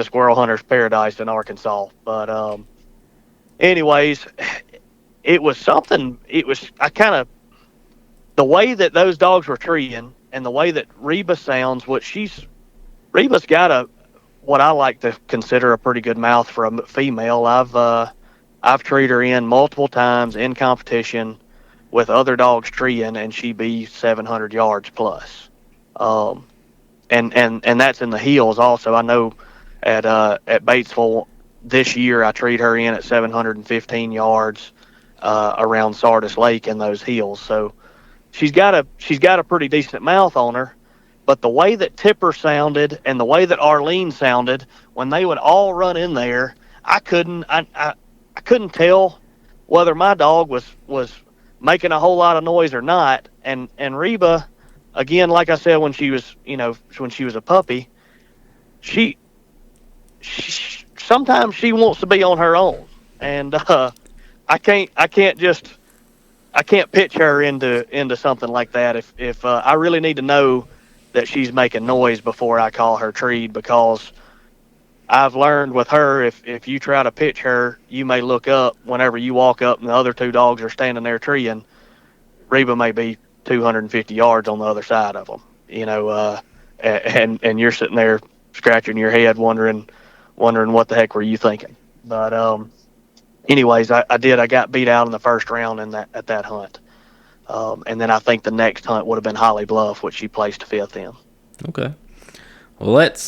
squirrel hunter's paradise in Arkansas. But anyways, it was something. The way that those dogs were treeing and the way that Reba sounds, Reba's got what I like to consider a pretty good mouth for a female. I've treed her in multiple times in competition with other dogs treeing, and she be 700 yards plus. And that's in the hills also. I know at Batesville this year I treed her in at 715 yards around Sardis Lake in those hills. So she's got a pretty decent mouth on her. But the way that Tipper sounded and the way that Arlene sounded when they would all run in there, I couldn't tell whether my dog was making a whole lot of noise or not. And Reba, again, like I said, when she was a puppy, she sometimes she wants to be on her own, and I can't pitch her into something like that. If I really need to know that she's making noise before I call her treed, because I've learned with her, if you try to pitch her, you may look up whenever you walk up and the other two dogs are standing there treeing. Reba may be 250 yards on the other side of them, and you're sitting there scratching your head wondering what the heck were you thinking. But anyways, I did. I got beat out in the first round at that hunt. And then I think the next hunt would have been Holly Bluff, which she placed fifth in. Okay. Well, let's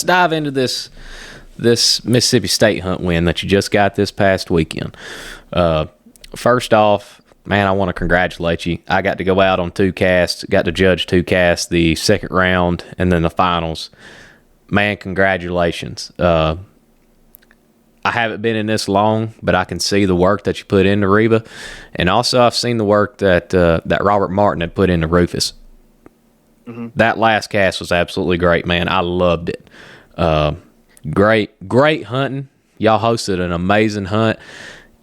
dive into this Mississippi State hunt win that you just got this past weekend. First off, man, I want to congratulate you. I got to go out on 2 casts, got to judge 2 casts, the second round and then the finals. Man, congratulations. I haven't been in this long, but I can see the work that you put into Reba, and also I've seen the work that Robert Martin had put into Rufus. Mm-hmm. That last cast was absolutely great, man. I loved it. Great hunting. Y'all hosted an amazing hunt.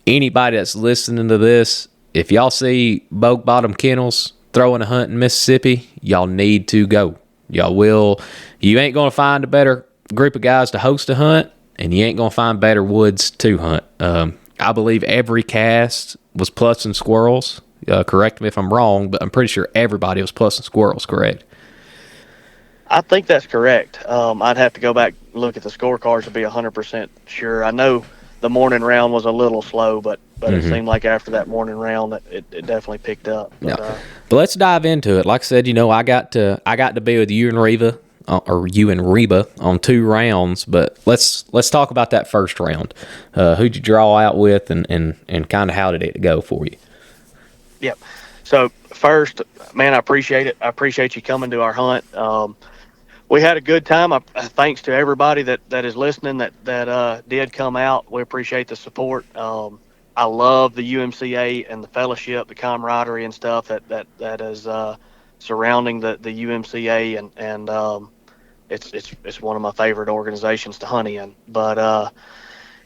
Anybody that's listening to this, if y'all see Bogue Bottom Kennels throwing a hunt in Mississippi, y'all need to go. Y'all will. You ain't going to find a better group of guys to host a hunt, and you ain't going to find better woods to hunt. I believe every cast was plus and squirrels. Correct me if I'm wrong, but I'm pretty sure everybody was plus and squirrels, correct? I think that's correct. I'd have to go back and look at the scorecards to be 100% sure. I know the morning round was a little slow, but it seemed like after that morning round that it definitely picked up. But, yeah. But let's dive into it. Like I said, I got to be with you and Reba on 2 rounds. But let's talk about that first round. Who'd you draw out with, and kind of how did it go for you? Yep. So first, man, I appreciate it. I appreciate you coming to our hunt. We had a good time. Thanks to everybody that is listening that did come out. We appreciate the support. I love the UMCA and the fellowship, the camaraderie and stuff that is surrounding the UMCA, and it's one of my favorite organizations to hunt in. But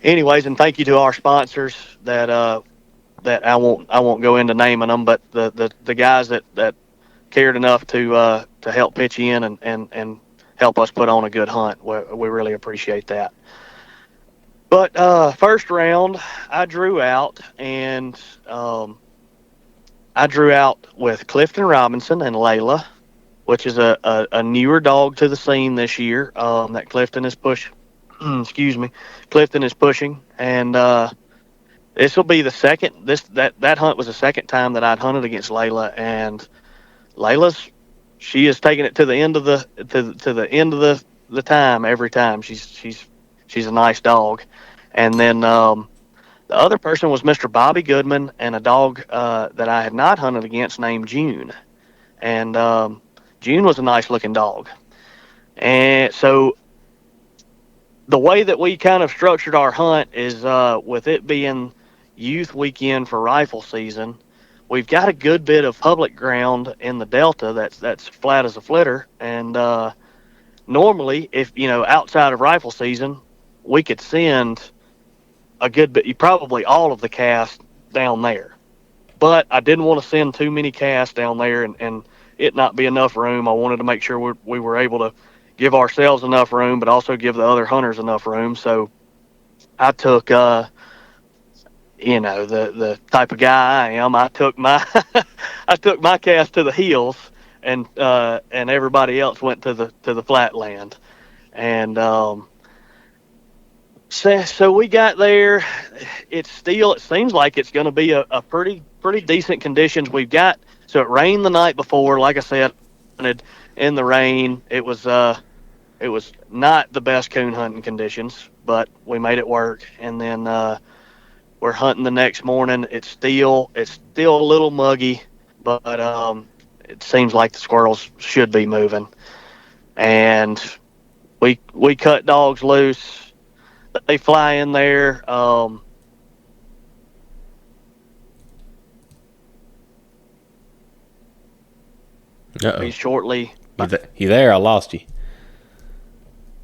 anyways, and thank you to our sponsors that I won't go into naming them, but the guys that cared enough to help pitch in and help us put on a good hunt. We really appreciate that. But first round, I drew out, and I drew out with Clifton Robinson and Layla, which is a newer dog to the scene this year. That Clifton is Clifton is pushing, and this will be the second. That hunt was the second time that I'd hunted against Layla, and she is taking it to the end of the time every time. She's a nice dog. And then the other person was Mr. Bobby Goodman and a dog that I had not hunted against named June. And June was a nice looking dog. And so the way that we kind of structured our hunt is with it being youth weekend for rifle season, we've got a good bit of public ground in the Delta that's flat as a flitter. And normally, if outside of rifle season, we could send a good bit, probably all of the cast down there. But I didn't want to send too many casts down there and it not be enough room. I wanted to make sure we were able to give ourselves enough room, but also give the other hunters enough room. So I took, the type of guy I am. I took my cast to the hills, and everybody else went to the flat land. And so we got there. It seems like it's going to be a pretty decent conditions we've got. So it rained the night before. Like I said, in the rain, it was not the best coon hunting conditions, but we made it work. And then we're hunting the next morning. It's still a little muggy, but it seems like the squirrels should be moving. And we cut dogs loose. They fly in there. Shortly. You there? I lost you.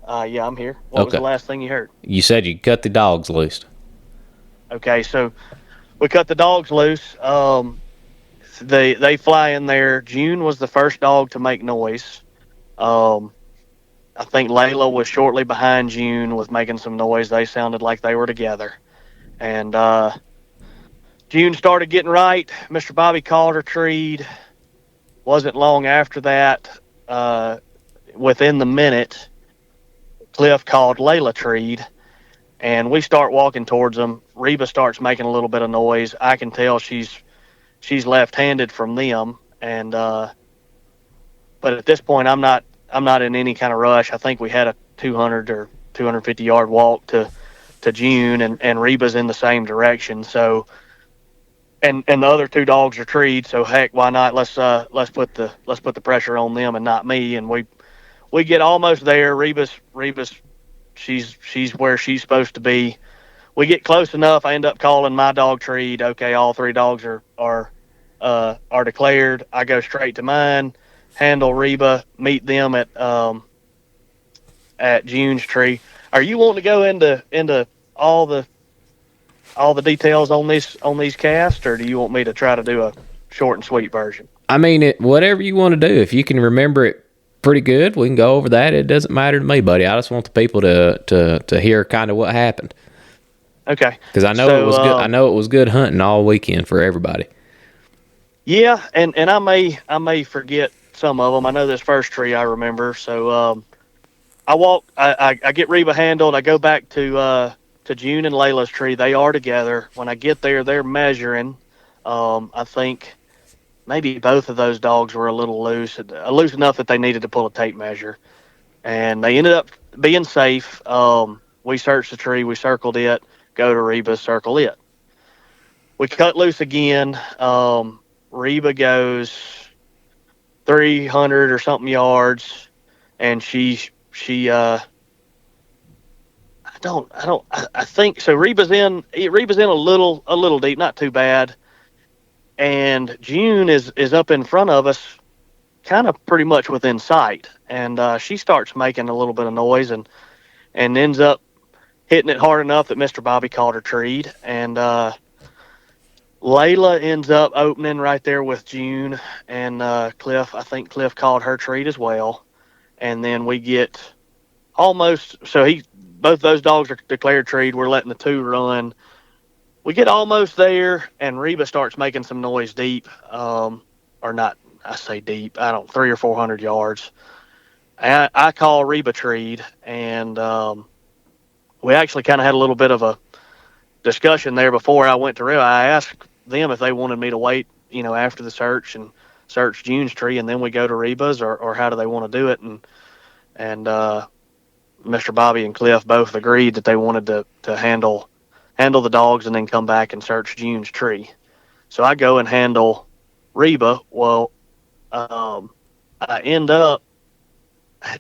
Yeah, I'm here. What was the last thing you heard? You said you cut the dogs loose. Okay, so we cut the dogs loose. They fly in there. June was the first dog to make noise. I think Layla was shortly behind June with making some noise. They sounded like they were together. And June started getting right. Mr. Bobby called her treed. Wasn't long after that, within the minute, Cliff called Layla treed. and we start walking towards them. Reba starts making a little bit of noise. I can tell she's left-handed from them, and but at this point, I'm not in any kind of rush. I think we had a 200 or 250 yard walk to June, and Reba's in the same direction. So, and the other two dogs are treed. So heck, why not? Let's put the pressure on them and not me. And we get almost there. Reba's she's where she's supposed to be. We get close enough. I end up calling my dog treed. Okay, all three dogs are declared. I go straight to mine, handle Reba, meet them at June's tree. Are you wanting to go into all the details on these casts, or do you want me to try to do a short and sweet version? I mean, whatever you want to do. If you can remember it pretty good, we can go over that. It doesn't matter to me, buddy. I just want the people to hear kind of what happened. Okay. Because I know it was good. I know it was good hunting all weekend for everybody. Yeah, and I may forget some of them. I know this first tree I remember. So I get Reba handled. I go back to June and Layla's tree. They are together. When I get there, they're measuring. I think maybe both of those dogs were a little loose enough that they needed to pull a tape measure, and they ended up being safe. We searched the tree, we circled it, go to Reba, circle it. We cut loose again. Reba goes 300 or something yards, and I think so. Reba's in a little deep, not too bad. And June is up in front of us, kind of pretty much within sight. And she starts making a little bit of noise and ends up hitting it hard enough that Mr. Bobby called her treed. And Layla ends up opening right there with June and Cliff. I think Cliff called her treed as well. And then we get almost, both those dogs are declared treed. We're letting the two run. We get almost there, and Reba starts making some noise deep, or not. I say deep. 300 or 400 yards. I call Reba treed, and we actually kind of had a little bit of a discussion there before I went to Reba. I asked them if they wanted me to wait, after the search and search June's tree, and then we go to Reba's, or how do they want to do it? And Mr. Bobby and Cliff both agreed that they wanted to handle the dogs and then come back and search June's tree. So I go and handle Reba. Well,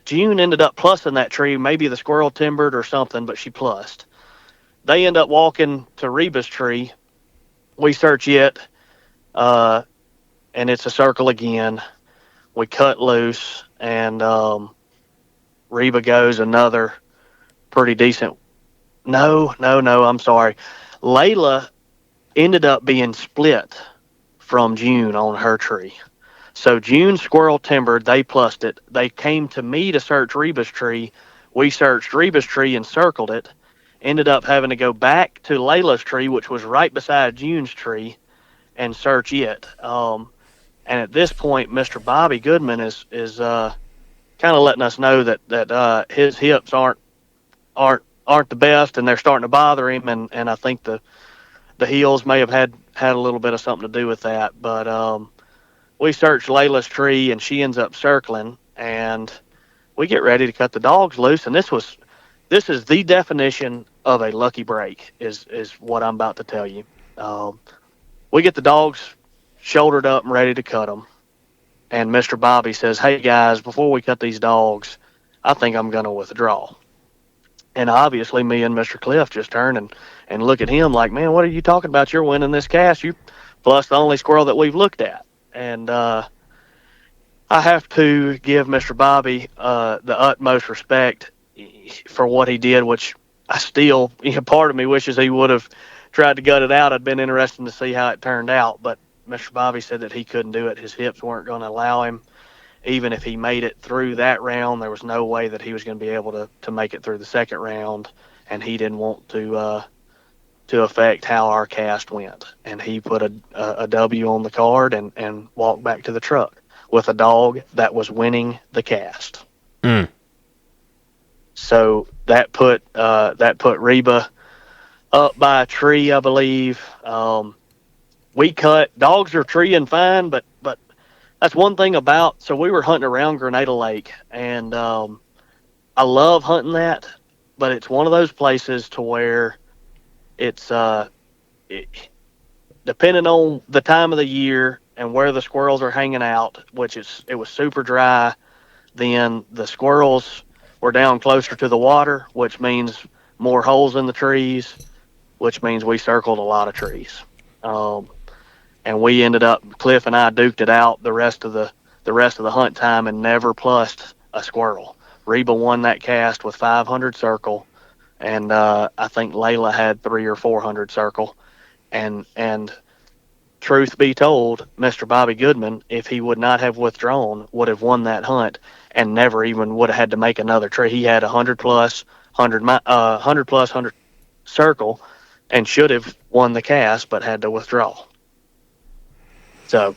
June ended up plussing that tree. Maybe the squirrel timbered or something, but she plussed. They end up walking to Reba's tree. We search it, and it's a circle again. We cut loose, and Reba goes another pretty decent. No, I'm sorry. Layla ended up being split from June on her tree. So June squirrel timbered, they plussed it. They came to me to search Reba's tree. We searched Reba's tree and circled it. Ended up having to go back to Layla's tree, which was right beside June's tree, and search it. And at this point, Mr. Bobby Goodman is kind of letting us know that his hips aren't the best, and they're starting to bother him. And I think the heels may have had a little bit of something to do with that. But we search Layla's tree, and she ends up circling, and we get ready to cut the dogs loose. And this is the definition of a lucky break, is what I'm about to tell you. We get the dogs shouldered up and ready to cut them. And Mr. Bobby says, "Hey guys, before we cut these dogs, I think I'm going to withdraw." And obviously me and Mr. Cliff just turn and look at him like, "Man, what are you talking about? You're winning this cast. You plus the only squirrel that we've looked at." And I have to give Mr. Bobby the utmost respect for what he did, which I still, part of me wishes he would have tried to gut it out. I'd been interested to see how it turned out, but Mr. Bobby said that he couldn't do it. His hips weren't going to allow him. Even if he made it through that round, there was no way that he was going to be able to make it through the second round, and he didn't want to affect how our cast went. And he put a W on the card and walked back to the truck with a dog that was winning the cast. Mm. So that put Reba up by a tree, I believe. We cut. Dogs are treeing fine, but that's one thing about. So we were hunting around Grenada Lake, and I love hunting that, but it's one of those places to where it's it, depending on the time of the year and where the squirrels are hanging out, it was super dry. Then the squirrels were down closer to the water, which means more holes in the trees, which means we circled a lot of trees. Um, and we ended up, Cliff and I duked it out the rest of the hunt time and never plussed a squirrel. Reba won that cast with 500 circle, and I think Layla had 300 or 400 circle. And truth be told, Mr. Bobby Goodman, if he would not have withdrawn, would have won that hunt and never even would have had to make another tree. He had 100 circle and should have won the cast, but had to withdraw. So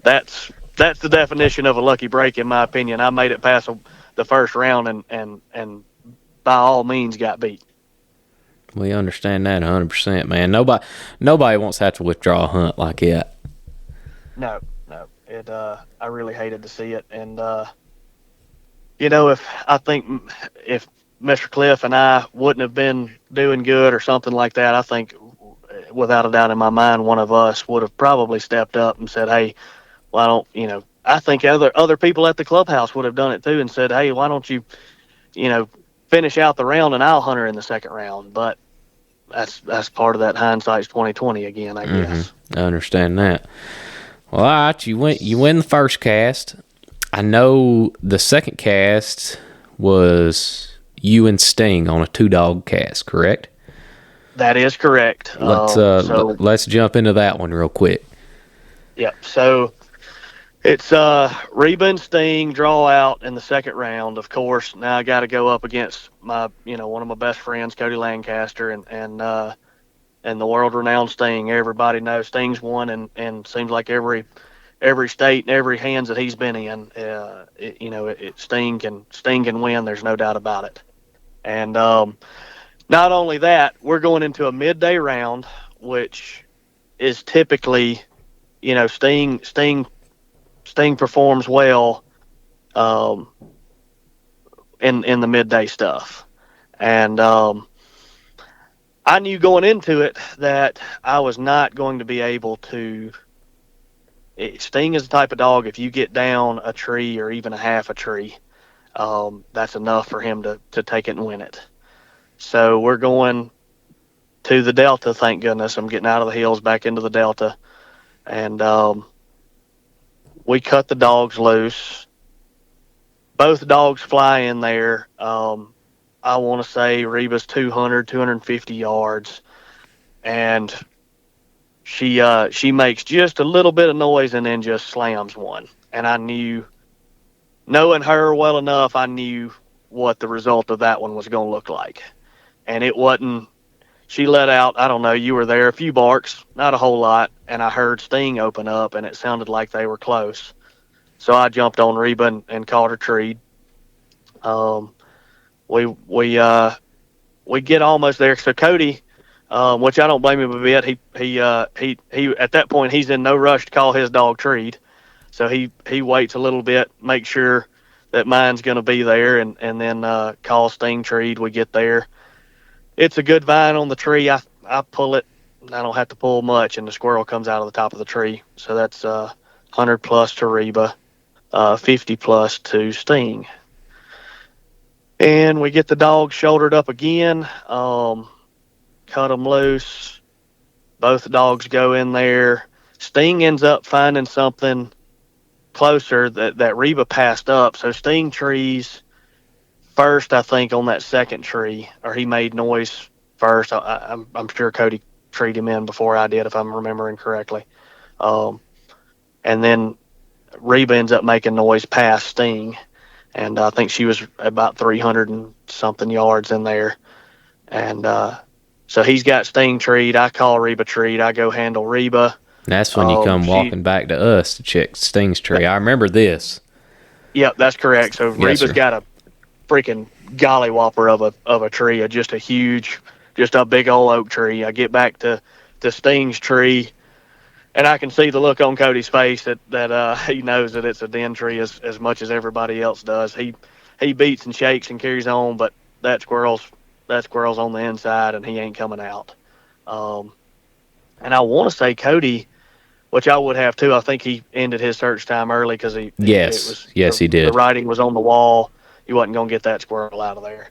that's the definition of a lucky break, in my opinion. I made it past the first round and by all means got beat. We understand that 100%, man. Nobody wants to have to withdraw a hunt like that. No. It I really hated to see it, and if Mr. Cliff and I wouldn't have been doing good or something like that, I think without a doubt in my mind, one of us would have probably stepped up and said, "Hey, why don't I think other people at the clubhouse would have done it too and said, "Hey, why don't you, finish out the round and I'll hunt her in the second round." But that's part of that hindsight's 2020 again, I guess. I understand that. Well, all right, you win the first cast. I know the second cast was you and Sting on a 2-dog cast, correct? That is correct. Let's jump into that one real quick. Yep. So it's Reba and Sting draw out in the second round. Of course, now I got to go up against my one of my best friends, Cody Lancaster, and the world-renowned Sting. Everybody knows Sting's won, and seems like every state and every hands that he's been in, Sting can win. There's no doubt about it. And not only that, we're going into a midday round, which is typically, Sting performs well in the midday stuff. And I knew going into it that I was not going to be able to. Sting is the type of dog, if you get down a tree or even a half a tree, that's enough for him to take it and win it. So we're going to the Delta, thank goodness. I'm getting out of the hills back into the Delta. And we cut the dogs loose. Both dogs fly in there. I want to say Reba's 250 yards. And she makes just a little bit of noise and then just slams one. And I knew, knowing her well enough, I knew what the result of that one was going to look like. And it wasn't, she let out, I don't know, you were there, a few barks, not a whole lot. And I heard Sting open up and it sounded like they were close. So I jumped on Reba and caught her treed. We get almost there. So Cody, which I don't blame him a bit. He at that point he's in no rush to call his dog treed, so he waits a little bit, make sure that mine's going to be there, and then call Sting treed. We get there. It's a good vine on the tree. I pull it. I don't have to pull much, and the squirrel comes out of the top of the tree. So that's 100 plus to Reba, 50 plus to Sting. And we get the dog shouldered up again. Cut them loose. Both dogs go in there. Sting ends up finding something closer that Reba passed up. So Sting trees first, I think, on that second tree, or he made noise first. I'm sure Cody treed him in before I did, if I'm remembering correctly. And then Reba ends up making noise past Sting. And I think she was about 300 and something yards in there. And so he's got Sting treed. I call Reba treed. I go handle Reba. That's when you come walking back to us to check Sting's tree. I remember this. Yep, that's correct. So yes, Reba's got a freaking golly whopper of a tree, just a big old oak tree. I get back to Sting's tree, and I can see the look on Cody's face that he knows that it's a den tree as much as everybody else does. He beats and shakes and carries on, but that squirrel's on the inside, and he ain't coming out. And I want to say Cody, which I would have too. I think he ended his search time early because Yes, he did. The writing was on the wall. He wasn't going to get that squirrel out of there.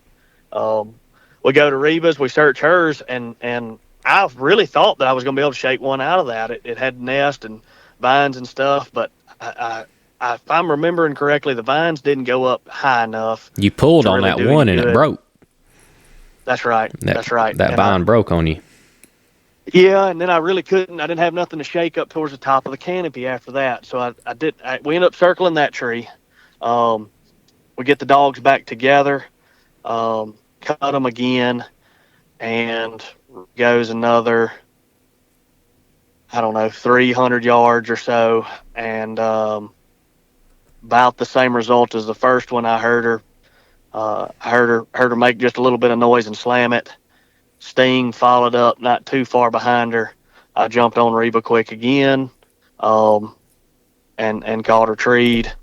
We go to Reba's, we search hers, and I really thought that I was going to be able to shake one out of that. It had nest and vines and stuff, but if I'm remembering correctly, the vines didn't go up high enough. You pulled on that one and it broke. That's right. That's right. That vine broke on you. Yeah, and then I really couldn't. I didn't have nothing to shake up towards the top of the canopy after that. So we ended up circling that tree. We get the dogs back together, cut them again, and goes another, 300 yards or so, and about the same result as the first one. I heard her. I heard her make just a little bit of noise and slam it. Sting followed up not too far behind her. I jumped on Reba quick again, and called her treed.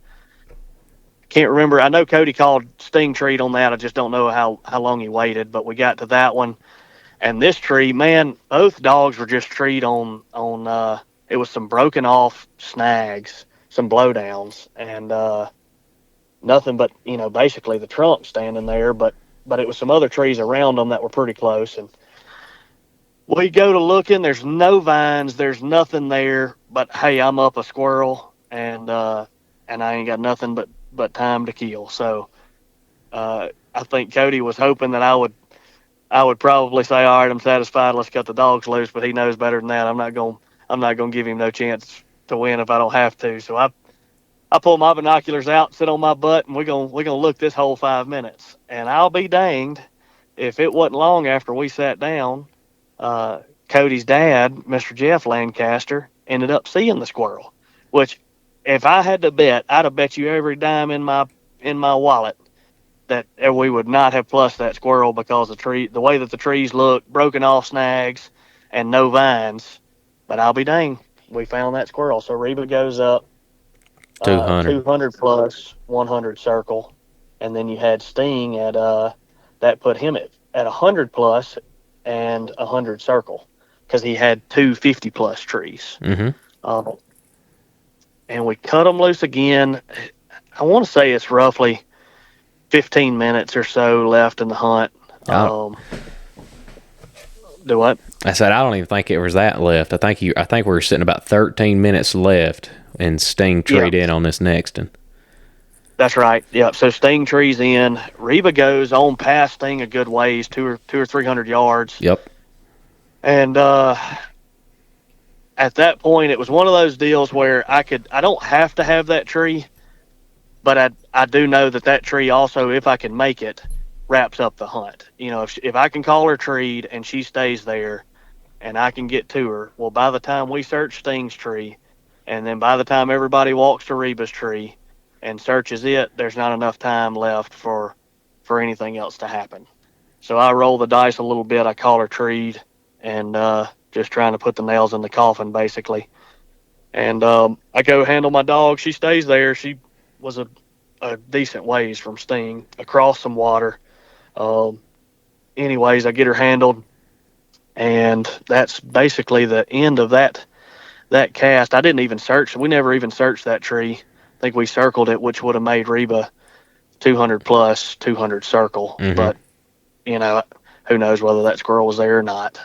Can't remember. I know Cody called Sting treed on that. I just don't know how long he waited, but we got to that one. And this tree, man, both dogs were just treed on it was some broken off snags, some blowdowns, and nothing but, basically the trunk standing there, but it was some other trees around them that were pretty close. And we go to looking, there's no vines, there's nothing there, but hey, I'm up a squirrel, and I ain't got nothing but time to kill. So I think Cody was hoping that I would probably say, all right, I'm satisfied, let's cut the dogs loose, but he knows better than that. I'm not going to give him no chance to win if I don't have to. So I pull my binoculars out, sit on my butt, and we're gonna look this whole 5 minutes. And I'll be danged if it wasn't long after we sat down, Cody's dad, Mr. Jeff Lancaster, ended up seeing the squirrel. Which, if I had to bet, I'd have bet you every dime in my wallet that we would not have plussed that squirrel, because the way that the trees look, broken off snags, and no vines. But I'll be danged, we found that squirrel. So Reba goes up 200 plus 100 circle, and then you had Sting at that put him at 100 plus and 100 circle, because he had 250 plus trees. Mm-hmm. And we cut them loose again. I want to say it's roughly 15 minutes or so left in the hunt. Do what? I said I don't even think it was that left. I think we were sitting about 13 minutes left, and Sting treed in on this next one. That's right. Yep. So Sting trees in. Reba goes on past Sting a good ways, 200 or 300 yards. Yep. And at that point, it was one of those deals where I don't have to have that tree, but I do know that tree also, if I can make it, wraps up the hunt. If I can call her treed and she stays there and I can get to her, well, by the time we search Sting's tree, and then by the time everybody walks to Reba's tree and searches it, there's not enough time left for anything else to happen. So I roll the dice a little bit. I call her treed, and just trying to put the nails in the coffin, basically. And I go handle my dog. She stays there. She was a decent ways from Sting, across some water. Anyways, I get her handled, and that's basically the end of that cast. I didn't even search. We never even searched that tree. I think we circled it, which would have made Reba 200 plus 200 circle. Mm-hmm. But, who knows whether that squirrel was there or not.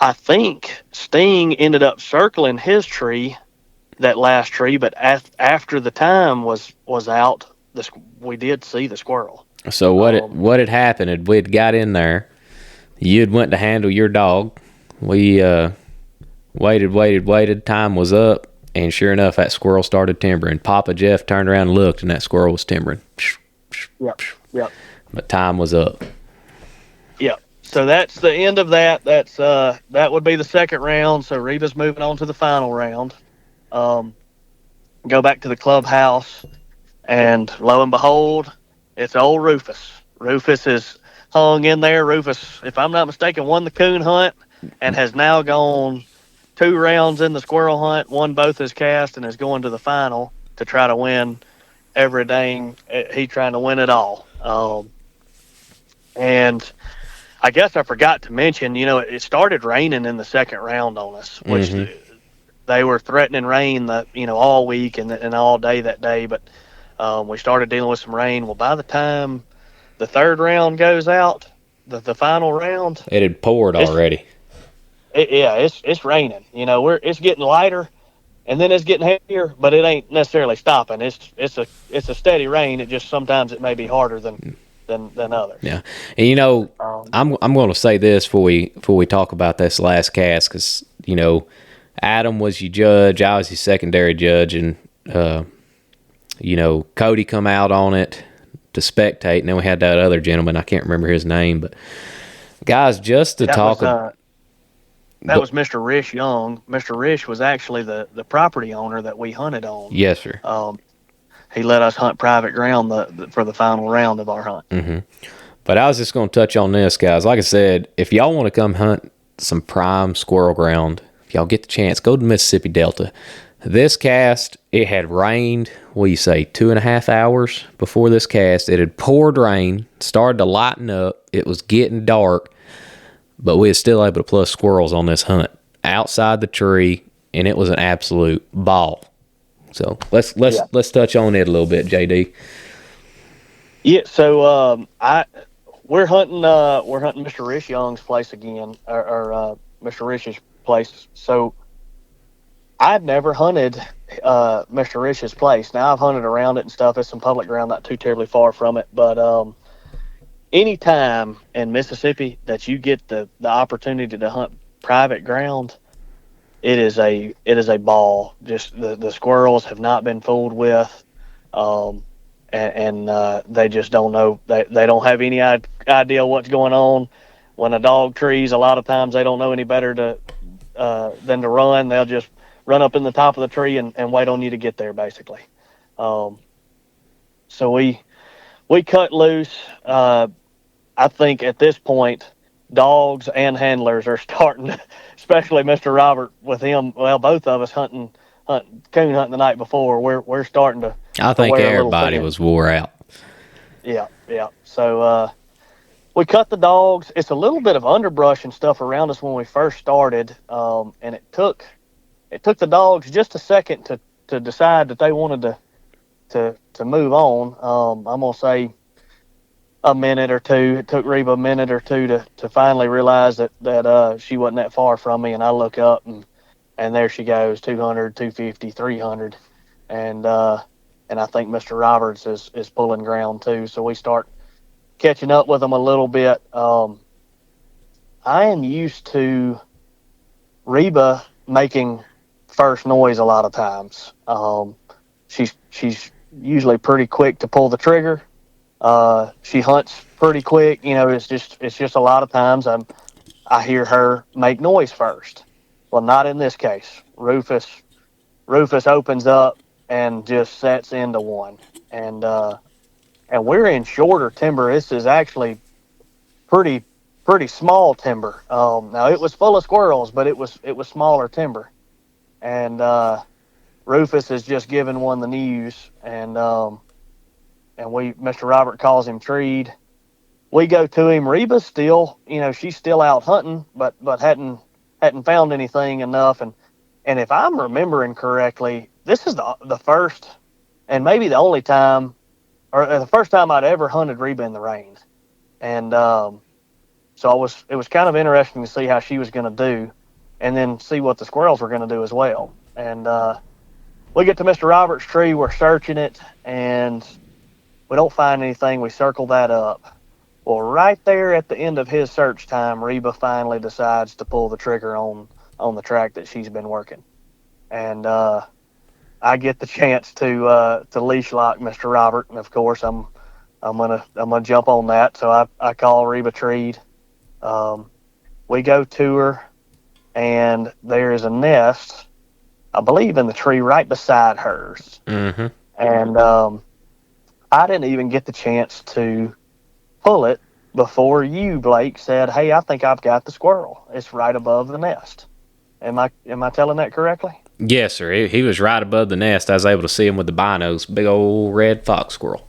I think Sting ended up circling his tree, that last tree, but after the time was out, we did see the squirrel. So what had happened? We'd got in there. You'd went to handle your dog. We waited. Time was up, and sure enough, that squirrel started timbering. Papa Jeff turned around and looked, and that squirrel was timbering. Yep. But time was up. Yep. So that's the end of that. That would be the second round. So Reba's moving on to the final round. Go back to the clubhouse, and lo and behold, it's old Rufus. Rufus is hung in there. Rufus, if I'm not mistaken, won the coon hunt and has now gone 2 rounds in the squirrel hunt, won both his cast, and is going to the final to try to win every dang. He trying to win it all. And I guess I forgot to mention, it started raining in the second round on us, which they were threatening rain all week and all day that day. But we started dealing with some rain. Well, by the time the third round goes out, the final round, It had poured already. It's raining. It's getting lighter, and then it's getting heavier, but it ain't necessarily stopping. It's a steady rain. It just sometimes it may be harder than others. Yeah, and I'm going to say this before we talk about this last cast, because Adam was your judge, I was your secondary judge, and Cody come out on it to spectate, and then we had that other gentleman, I can't remember his name, but guys, just to talk. That was Mr. Rish Young. Mr. Rish was actually the property owner that we hunted on. Yes, sir. He let us hunt private ground for the final round of our hunt. Mm-hmm. But I was just going to touch on this, guys. Like I said, if y'all want to come hunt some prime squirrel ground, if y'all get the chance, go to the Mississippi Delta. This cast, it had rained, 2.5 hours before this cast. It had poured rain, started to lighten up. It was getting dark, but we were still able to plus squirrels on this hunt outside the tree, and it was an absolute ball. So let's touch on it a little bit, JD. Yeah, so we're hunting Mr. Rish Young's place again, or Mr. Rish's place. So I've never hunted Mr. Rish's place. Now I've hunted around it and stuff. It's some public ground, not too terribly far from it. But anytime in Mississippi that you get the opportunity to hunt private ground, it is a ball. Just the squirrels have not been fooled with, and they just don't know. They don't have any idea what's going on. When a dog trees, a lot of times they don't know any better than to run. They'll just run up in the top of the tree and wait on you to get there, basically. So we cut loose. I think at this point, dogs and handlers are starting to, especially Mr. Robert with him. Well, both of us coon hunting the night before. We're starting to. I think everybody was wore out. Yeah. So we cut the dogs. It's a little bit of underbrush and stuff around us when we first started, and it took the dogs just a second to decide that they wanted to move on. I'm gonna say a minute or two. It took Reba a minute or two to finally realize that she wasn't that far from me, and I look up and there she goes, 200, 250, 300, and I think Mr. Roberts is pulling ground too. So we start catching up with them a little bit. I am used to Reba making first noise a lot of times. She's usually pretty quick to pull the trigger. She hunts pretty quick. It's just a lot of times I hear her make noise first. Well, not in this case. Rufus opens up and just sets into one, and we're in shorter timber. This is actually pretty small timber. Now it was full of squirrels, but it was smaller timber, and Rufus is just giving one the news, and Mr. Robert calls him treed. We go to him. Reba's still, she's still out hunting, but hadn't found anything enough. And if I'm remembering correctly, this is the first and maybe the only time, or the first time I'd ever hunted Reba in the rain. And so it was kind of interesting to see how she was going to do, and then see what the squirrels were going to do as well. And we get to Mr. Roberts' tree. We're searching it, and we don't find anything. We circle that up. Well, right there at the end of his search time, Reba finally decides to pull the trigger on the track that she's been working. And I get the chance to leash lock Mr. Robert, and of course I'm gonna jump on that. So I call Reba treed. We go to her, and there is a nest, I believe, in the tree right beside hers. Mm-hmm. And I didn't even get the chance to pull it before you, Blake, said, "Hey, I think I've got the squirrel. It's right above the nest." Am I telling that correctly? Yes, sir. He was right above the nest. I was able to see him with the binos. Big old red fox squirrel.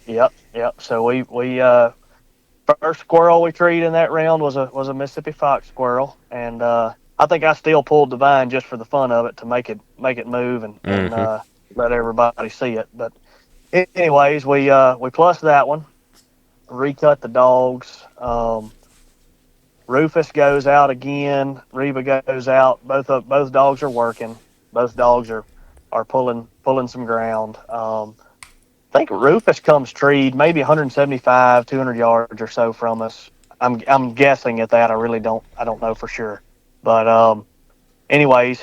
Yep. So we first squirrel we treed in that round was a Mississippi fox squirrel, and I think I still pulled the vine just for the fun of it to make it move and let everybody see it. But anyways, we plus that one, recut the dogs. Rufus goes out again. Reba goes out. Both dogs are working. Both dogs are pulling some ground. I think Rufus comes treed maybe 175, 200 yards or so from us. I'm guessing at that. I really don't know for sure. But anyways,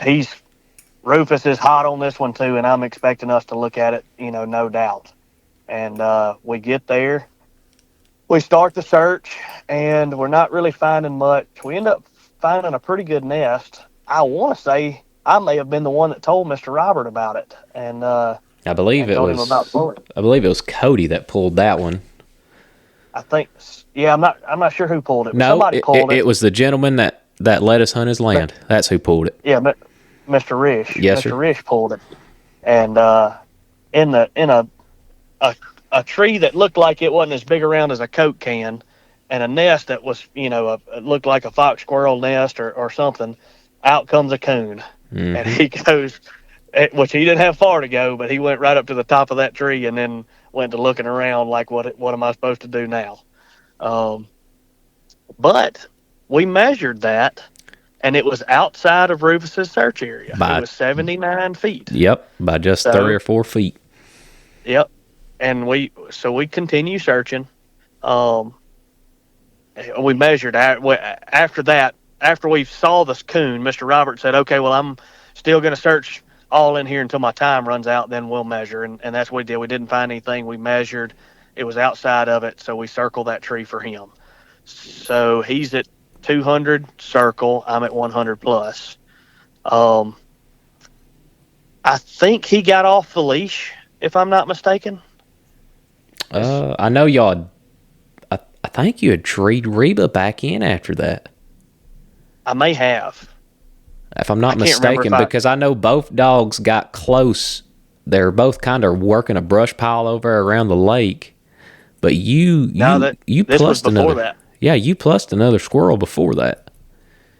Rufus is hot on this one too, and I'm expecting us to look at it, no doubt. And we get there. We start the search, and we're not really finding much. We end up finding a pretty good nest. I want to say I may have been the one that told Mr. Robert about it, and I believe it told him about pulling it. I believe it was Cody that pulled that one. I think, yeah, I'm not sure who pulled it. But No, somebody pulled it. It was the gentleman that let us hunt his land. That's who pulled it. Yeah, but Mr. Rish. Yes, Mr. sir. Rish pulled it, and in a tree that looked like it wasn't as big around as a Coke can, and a nest that was, it looked like a fox squirrel nest or something. Out comes a coon, and he goes, which he didn't have far to go, but he went right up to the top of that tree and then went to looking around like, what am I supposed to do now? But we measured that, and it was outside of Rufus's search area. It was 79 feet. Yep, by just 3 or 4 feet. Yep. And we continue searching. We measured after that. After we saw this coon, Mr. Robert said, "Okay, well, I'm still going to search all in here until my time runs out. Then we'll measure." And that's what we did. We didn't find anything. We measured. It was outside of it, so we circled that tree for him. So he's at 200 circle. I'm at 100 plus. I think he got off the leash, if I'm not mistaken. I know y'all. I think you had treed Reba back in after that. I may have, if I'm not mistaken, because I know both dogs got close. They're both kind of working a brush pile over around the lake. But you plussed another. That. Yeah, you plussed another squirrel before that.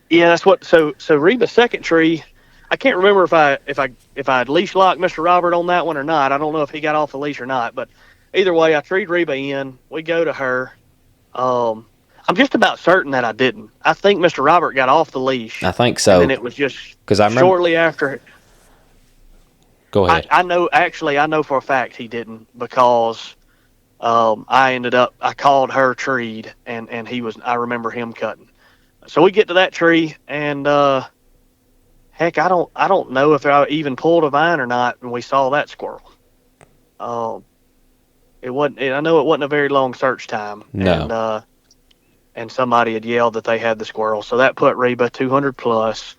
Yeah, that's what. So Reba's second tree. I can't remember if I had leash locked Mr. Robert on that one or not. I don't know if he got off the leash or not, but either way, I treed Reba in. We go to her. I'm just about certain that I didn't. I think Mr. Robert got off the leash. I think so. And it was just shortly after. Go ahead. I know for a fact he didn't, because I called her treed, and I remember him cutting. So we get to that tree, and heck, I don't know if I even pulled a vine or not when we saw that squirrel. I know it wasn't a very long search time. No. And somebody had yelled that they had the squirrel. So that put Reba 200 plus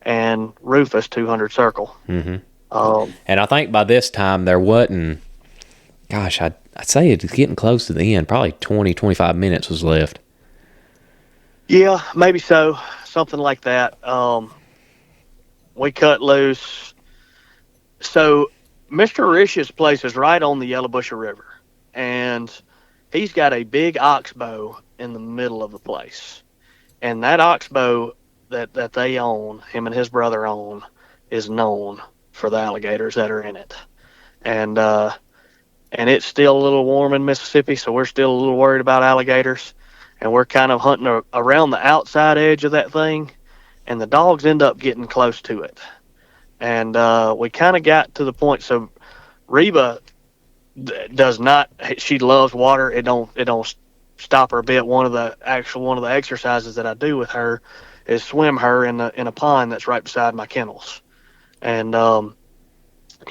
and Rufus 200 circle. Mm-hmm. And I think by this time there wasn't, gosh, I'd say it's getting close to the end. Probably 20, 25 minutes was left. Yeah, maybe so. Something like that. We cut loose. So Mr. Rish's place is right on the Yellowbusher River. And he's got a big oxbow in the middle of the place. And that oxbow that they own, him and his brother own, is known for the alligators that are in it. And it's still a little warm in Mississippi, so we're still a little worried about alligators. And we're kind of hunting around the outside edge of that thing, and the dogs end up getting close to it. And we kind of got to the point. So Reba does not. She loves water. It don't stop her a bit. One of the exercises that I do with her is swim her in a pond that's right beside my kennels. And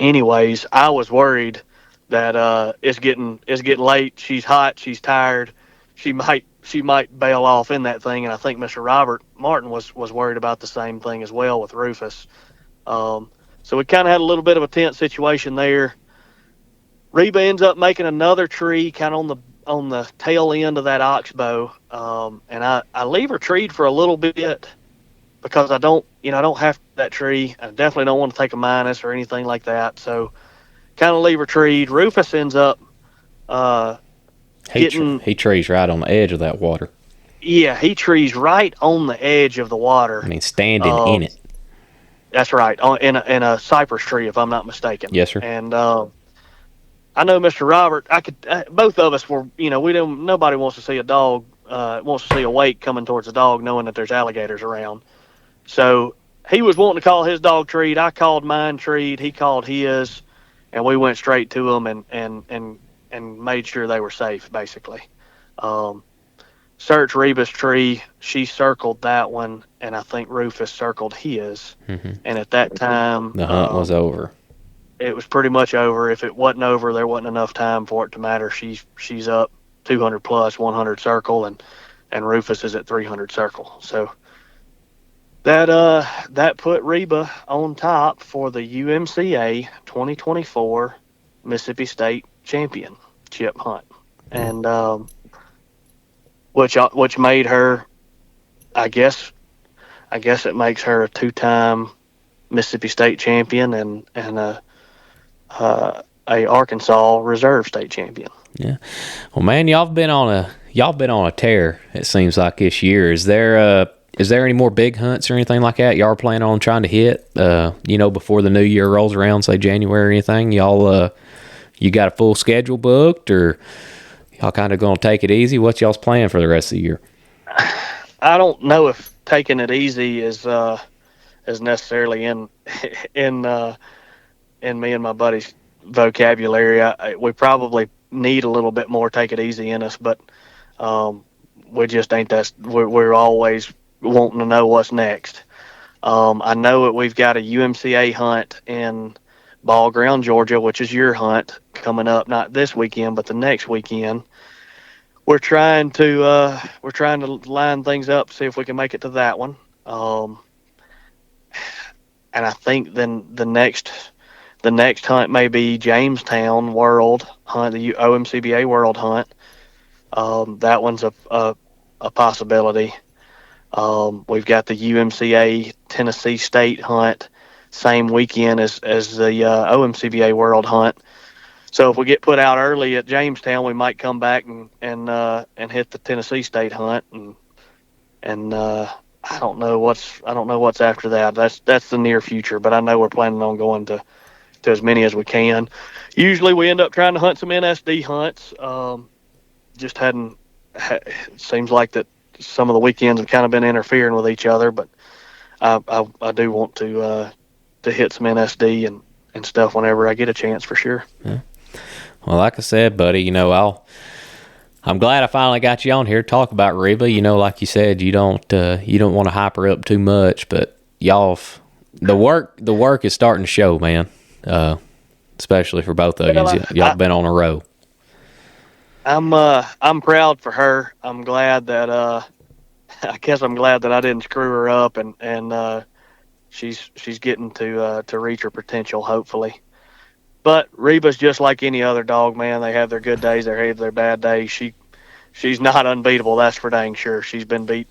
anyways, I was worried that it's getting late. She's hot. She's tired. She might bail off in that thing. And I think Mr. Robert Martin was worried about the same thing as well with Rufus. So we kind of had a little bit of a tense situation there. Reba ends up making another tree kind of on the tail end of that oxbow, and I leave her treed for a little bit because I don't have that tree. I definitely don't want to take a minus or anything like that. So kind of leave her treed. Rufus ends up getting. He trees right on the edge of that water. Yeah, he trees right on the edge of the water. I mean, standing in it. That's right, in a cypress tree, if I'm not mistaken. Yes, sir. And I know Mr. Robert. Both of us were. We don't. Nobody wants to see a dog. Wants to see a wake coming towards a dog, knowing that there's alligators around. So he was wanting to call his dog treed. I called mine treed. He called his, and we went straight to them and made sure they were safe. Basically, search Reba's tree. She circled that one, and I think Rufus circled his. Mm-hmm. And at that time, the hunt was over. It was pretty much over. If it wasn't over, there wasn't enough time for it to matter. She's up 200 plus 100 circle, and Rufus is at 300 circle. So that put Reba on top for the UMCA 2024 Mississippi State Championship hunt, and which made her, I guess it makes her a 2-time Mississippi State champion and a Arkansas Reserve State champion. Yeah. Well, man, y'all been on a tear. It seems like this year. Is there any more big hunts or anything like that y'all are planning on trying to hit? Before the new year rolls around, say January or anything. Y'all, you got a full schedule booked, or y'all kind of gonna take it easy? What's y'all's plan for the rest of the year? I don't know if taking it easy is necessarily in me and my buddy's vocabulary. We probably need a little bit more take it easy in us, but we just ain't that. We're always wanting to know what's next. I know that we've got a UMCA hunt in Ball Ground, Georgia, which is your hunt coming up, not this weekend, but the next weekend. We're trying to line things up, see if we can make it to that one. And I think then the next hunt may be Jamestown World Hunt, the OMCBA World Hunt. That one's a possibility. We've got the UMCA Tennessee State Hunt same weekend as the OMCBA World Hunt. So if we get put out early at Jamestown, we might come back and hit the Tennessee State Hunt, and I don't know what's after that. That's the near future, but I know we're planning on going to as many as we can. Usually we end up trying to hunt some NSD hunts. It seems like that some of the weekends have kind of been interfering with each other, but I do want to hit some NSD and stuff whenever I get a chance, for sure. Yeah. Well, like I said, buddy, I'm glad I finally got you on here to talk about Reba. Like you said, you don't want to hype her up too much, but y'all, the work is starting to show, man. Especially for both of you. Y'all been on a roll. I'm proud for her. I'm glad that I didn't screw her up, and she's getting to reach her potential, hopefully. But Reba's just like any other dog, man. They have their good days, they have their bad days. She's not unbeatable, that's for dang sure. She's been beat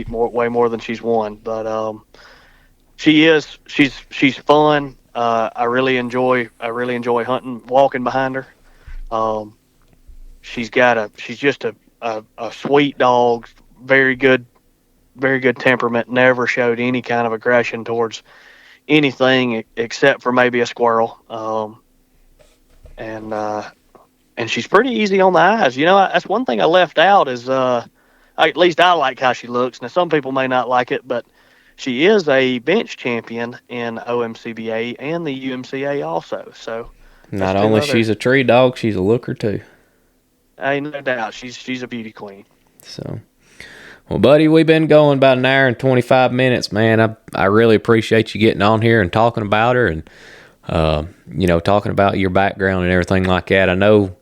way more than she's won. But she's fun. I really enjoy hunting, walking behind her. She's just a sweet dog, very good temperament. Never showed any kind of aggression towards anything except for maybe a squirrel. And she's pretty easy on the eyes. That's one thing I left out is at least I like how she looks. Now some people may not like it, but she is a bench champion in OMCBA and the UMCA also. So not only she's a tree dog, she's a looker too. Ain't no doubt. She's a beauty queen. So, well, buddy, we've been going about an hour and 25 minutes, man. I really appreciate you getting on here and talking about her and, talking about your background and everything like that. I know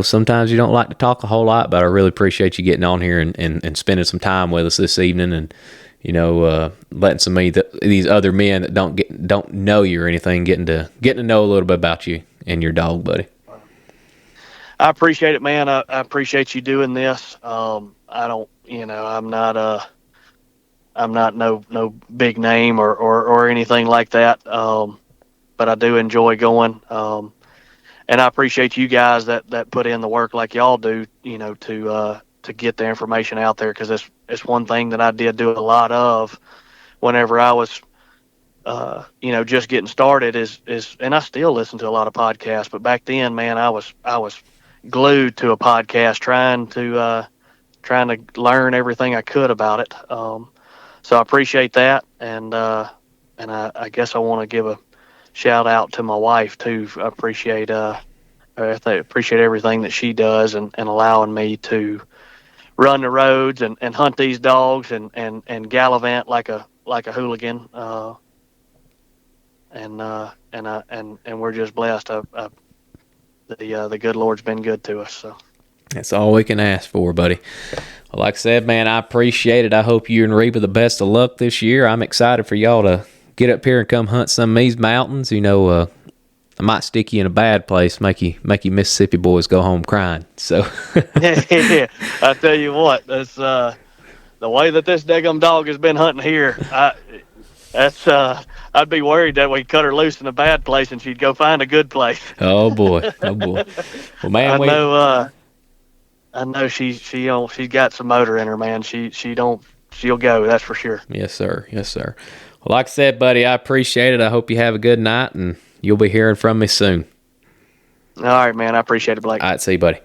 sometimes you don't like to talk a whole lot, but I really appreciate you getting on here and spending some time with us this evening and, letting some of these other men that don't know you or anything getting to know a little bit about you and your dog, buddy. I appreciate it, man. I appreciate you doing this. I don't, I'm not no big name or anything like that. But I do enjoy going. And I appreciate you guys that put in the work like y'all do, to get the information out there. Cause it's one thing that I did do a lot of whenever I was, just getting started and I still listen to a lot of podcasts, but back then, man, I was glued to a podcast trying to learn everything I could about it. So I appreciate that. And I guess I want to give a shout out to my wife too. I appreciate everything that she does and allowing me to run the roads and hunt these dogs and gallivant like a hooligan. And we're just blessed. The good Lord's been good to us. So that's all we can ask for, buddy. Well, like I said, man, I appreciate it. I hope you and Reba the best of luck this year. I'm excited for y'all to get up here and come hunt some of these mountains. I might stick you in a bad place, make you Mississippi boys go home crying. So yeah, I tell you what, that's the way that this daggum dog has been hunting here. I'd be worried that we cut her loose in a bad place and she'd go find a good place. Oh boy. Well, man, I know she's got some motor in her, man. She'll go, that's for sure. Yes, sir. Well, like I said, buddy, I appreciate it. I hope you have a good night, and you'll be hearing from me soon. All right, man. I appreciate it, Blake. All right, see you, buddy.